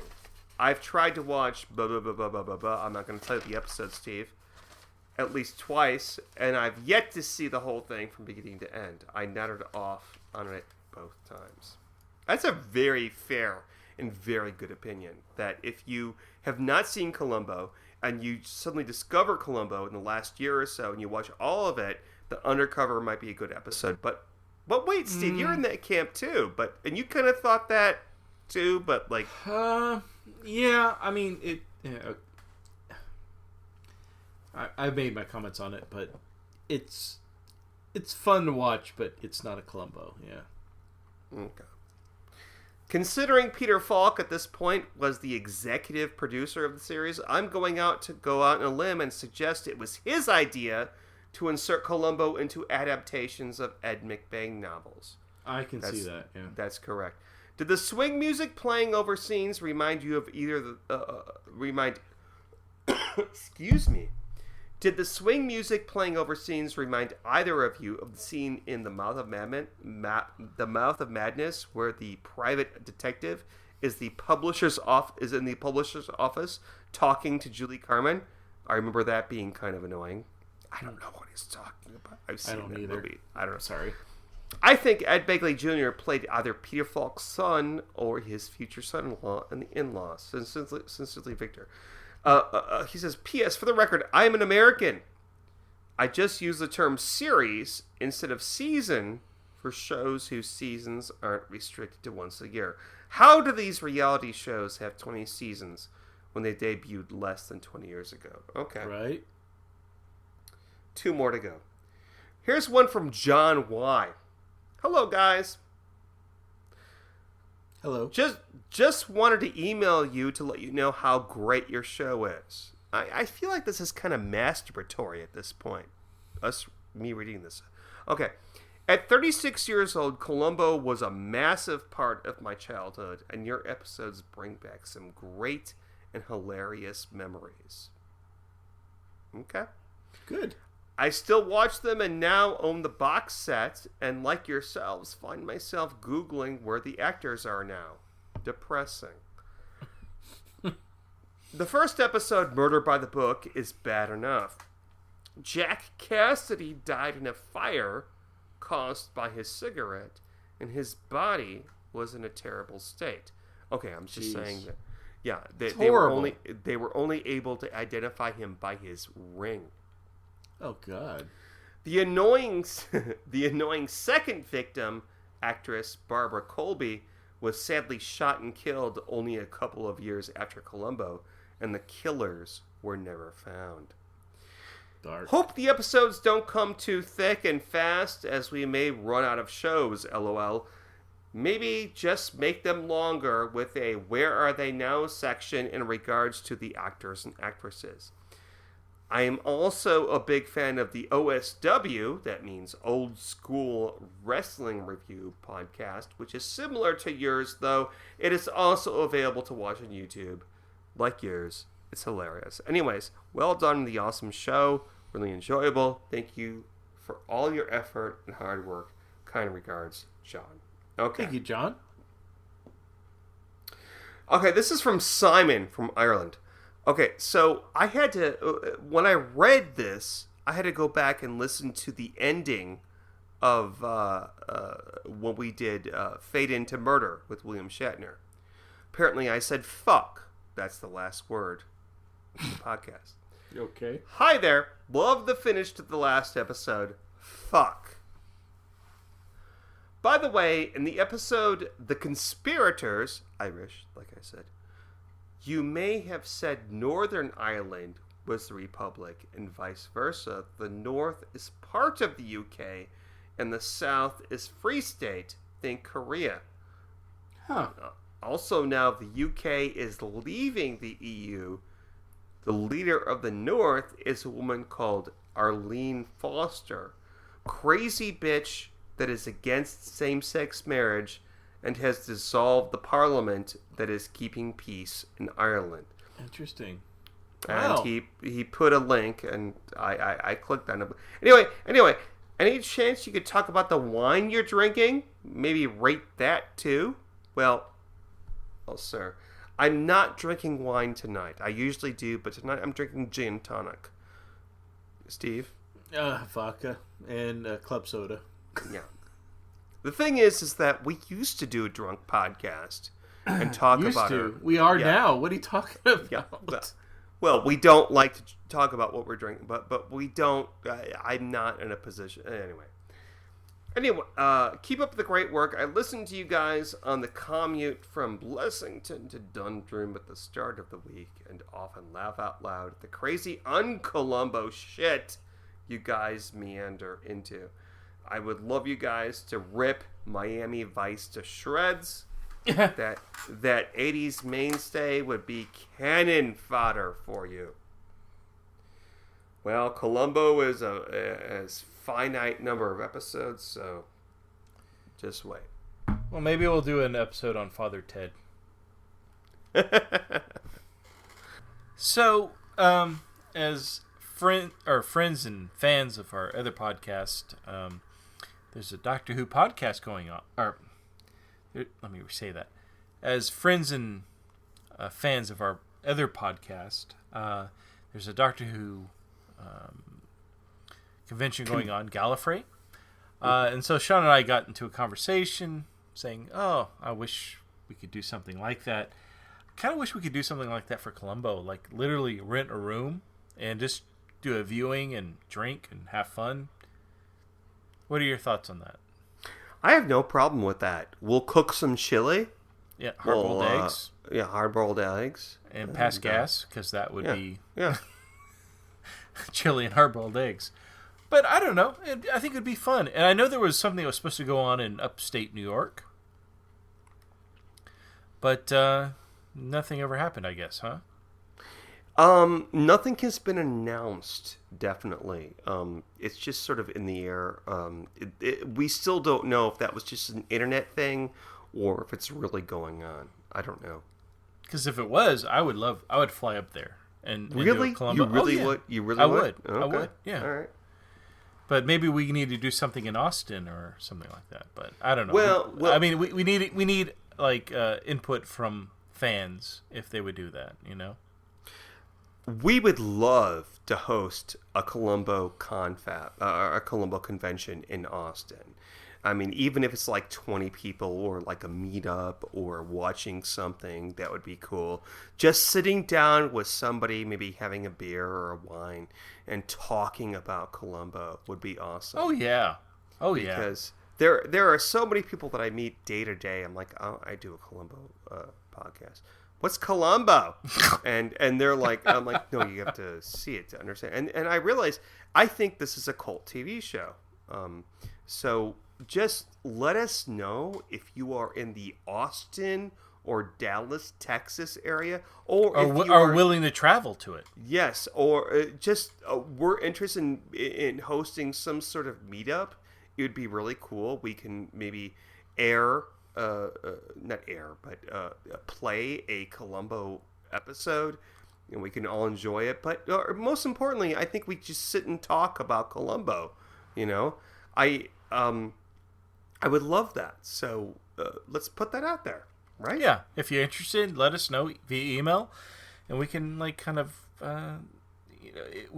I've tried to watch I'm not going to tell you the episode, Steve, at least twice, and I've yet to see the whole thing from beginning to end. I nodded off on it both times. That's a very fair and very good opinion, that if you have not seen Columbo and you suddenly discover Columbo in the last year or so and you watch all of it, the Undercover might be a good episode. But wait, Steve, you're in that camp too. And you kind of thought that too, but like...
Yeah, I mean, it... Yeah, I've made my comments on it, but it's fun to watch, but it's not a Columbo, yeah.
Okay. Considering Peter Falk at this point was the executive producer of the series, I'm going out on a limb and suggest it was his idea to insert Columbo into adaptations of Ed McBain novels.
I can see that, yeah.
That's correct. Did the swing music playing over scenes remind you of either excuse me. Did the swing music playing over scenes remind either of you of the scene in The Mouth of Madness, where the private detective is in the publisher's office talking to Julie Carmen? I remember that being kind of annoying. I don't know what he's talking about. I've seen that movie. I don't know.
Sorry.
I think Ed Begley Jr. played either Peter Falk's son or his future son-in-law and the in-laws. Sincerely, Victor. He says, P.S. For the record, I am an American. I just use the term series instead of season for shows whose seasons aren't restricted to once a year. How do these reality shows have 20 seasons when they debuted less than 20 years ago? Okay.
Right.
2 more to go. Here's one from John Y. Hello, guys.
Hello.
Just wanted to email you to let you know how great your show is. I feel like this is kind of masturbatory at this point. Me reading this. Okay. At 36 years old, Columbo was a massive part of my childhood, and your episodes bring back some great and hilarious memories. Okay.
Good.
I still watch them and now own the box set, and like yourselves, find myself Googling where the actors are now. Depressing. The first episode, Murder by the Book, is bad enough. Jack Cassidy died in a fire caused by his cigarette, and his body was in a terrible state. Okay, I'm just saying that. Yeah, they were only able to identify him by his ring.
Oh God!
The annoying second victim actress Barbara Colby was sadly shot and killed only a couple of years after Columbo, and the killers were never found.
Dark.
Hope the episodes don't come too thick and fast, as we may run out of shows, LOL. Maybe just make them longer with a Where Are They Now section in regards to the actors and actresses. I am also a big fan of the OSW, that means Old School Wrestling Review podcast, which is similar to yours, though it is also available to watch on YouTube. Like yours, it's hilarious. Anyways, well done, the awesome show. Really enjoyable. Thank you for all your effort and hard work. Kind regards, John. Okay.
Thank you, John.
Okay, this is from Simon from Ireland. Okay, so I had to, when I read this, I had to go back and listen to the ending of when we did Fade Into Murder with William Shatner. Apparently I said fuck. That's the last word in the podcast.
Okay.
Hi there. Love the finish to the last episode. Fuck. By the way, in the episode The Conspirators, Irish, like I said, you may have said Northern Ireland was the Republic and vice versa. The North is part of the UK and the South is Free State. Think Korea.
Huh.
Also now the UK is leaving the EU. The leader of the North is a woman called Arlene Foster. Crazy bitch that is against same-sex marriage and has dissolved the parliament that is keeping peace in Ireland.
Interesting.
And
Wow.
he put a link, and I clicked on it. Anyway, any chance you could talk about the wine you're drinking? Maybe rate that too? Well, sir, I'm not drinking wine tonight. I usually do, but tonight I'm drinking gin tonic. Steve?
Vodka and club soda.
Yeah. The thing is that we used to do a drunk podcast and talk about it.
We are now. What are you talking about?
Yeah. Well, we don't like to talk about what we're drinking, but we don't. I'm not in a position. Anyway, keep up the great work. I listened to you guys on the commute from Blessington to Dundrum at the start of the week and often laugh out loud at the crazy un-Columbo shit you guys meander into. I would love you guys to rip Miami Vice to shreds. that 80s mainstay would be cannon fodder for you. Well, Columbo is a finite number of episodes, so just wait.
Well, maybe we'll do an episode on Father Ted. So, as friends and fans of our other podcast, there's a Doctor Who podcast going on. Let me say that. As friends and fans of our other podcast, there's a Doctor Who convention going on, Gallifrey. And so Sean and I got into a conversation saying, oh, I wish we could do something like that. Kind of wish we could do something like that for Columbo, like literally rent a room and just do a viewing and drink and have fun. What are your thoughts on that?
I have no problem with that. We'll cook some chili.
Yeah, hard-boiled eggs.
Yeah, hard-boiled eggs.
And pass gas, because that would be
Yeah.
chili and hard-boiled eggs. But I don't know. I think it would be fun. And I know there was something that was supposed to go on in upstate New York. But nothing ever happened, I guess, huh?
Nothing has been announced, definitely. It's just sort of in the air. We still don't know if that was just an internet thing or if it's really going on. I don't know.
Because if it was, I would fly up there and
really?
do a Columbo.
You really
would?
You really
I
would?
would.
Okay.
I would, yeah.
All right.
But maybe we need to do something in Austin or something like that. But I don't know.
Well,
I mean, we need like input from fans if they would do that, you know?
We would love to host a Columbo a Columbo convention in Austin. I mean, even if it's like 20 people or like a meetup or watching something, that would be cool. Just sitting down with somebody, maybe having a beer or a wine and talking about Columbo would be awesome.
Oh, yeah. Oh, yeah.
Because There are so many people that I meet day to day. I'm like, oh, I do a Columbo podcast. What's Columbo? and they're like, I'm like, no, you have to see it to understand. And I realize, I think this is a cult TV show. So just let us know if you are in the Austin or Dallas, Texas area, or if you
are willing to travel to it.
Yes, or just we're interested in hosting some sort of meetup. It would be really cool. We can maybe play a Columbo episode, and we can all enjoy it. But most importantly, I think we just sit and talk about Columbo. You know, I would love that. So let's put that out there, right?
Yeah. If you're interested, let us know via email, and we can we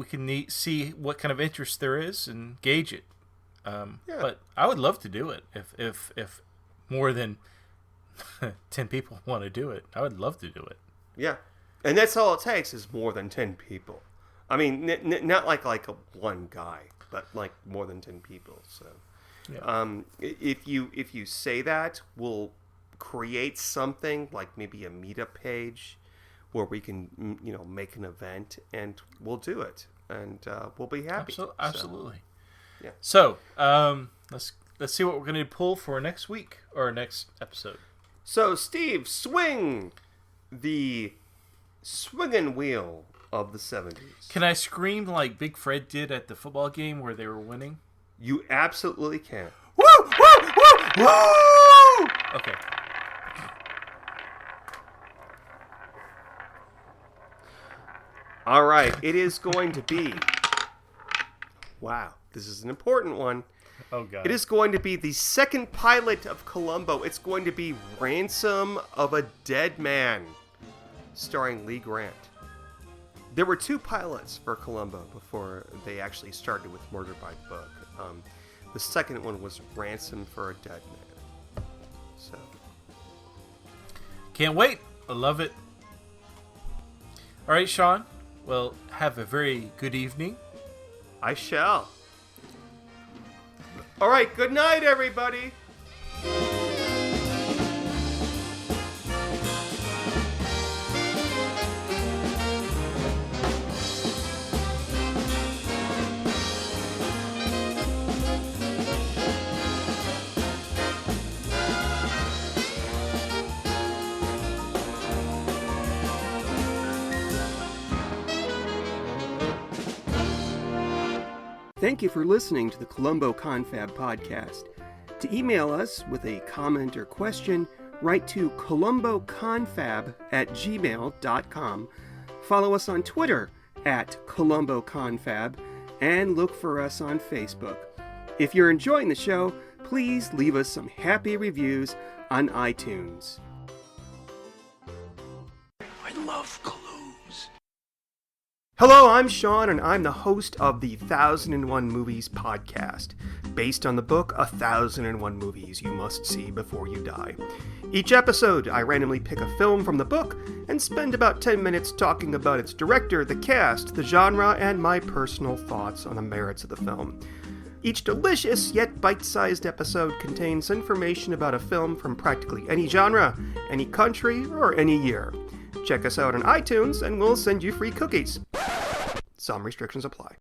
can see what kind of interest there is and gauge it. But I would love to do it if more than 10 people want to do it. I would love to do it. Yeah,
and that's all it takes is more than 10 people. I mean, not like one guy, but like more than 10 people. So, if you say that, we'll create something like maybe a meetup page where we can make an event, and we'll do it, and we'll be happy.
Absolutely.
Yeah.
So, let's see what we're going to pull for next week or next episode.
So, Steve, swing the swinging wheel of the 70s.
Can I scream like Big Fred did at the football game where they were winning?
You absolutely can.
Woo! Woo! Woo! Woo! Okay.
All right. It is going to be... Wow. This is an important one.
Oh, God.
It is going to be the second pilot of Columbo. It's going to be Ransom of a Dead Man, starring Lee Grant. There were 2 pilots for Columbo before they actually started with Murder by Book. The second one was Ransom for a Dead Man. So,
can't wait. I love it. All right, Sean. Well, have a very good evening.
I shall. All right, good night, everybody. Thank you for listening to the Columbo Confab podcast. To email us with a comment or question, write to columboconfab@gmail.com. Follow us on Twitter @columboconfab, and look for us on Facebook. If you're enjoying the show, please leave us some happy reviews on iTunes.
I love clues.
Hello, I'm Sean, and I'm the host of the 1001 Movies podcast, based on the book 1001 Movies You Must See Before You Die. Each episode, I randomly pick a film from the book and spend about 10 minutes talking about its director, the cast, the genre, and my personal thoughts on the merits of the film. Each delicious yet bite-sized episode contains information about a film from practically any genre, any country, or any year. Check us out on iTunes, and we'll send you free cookies. Some restrictions apply.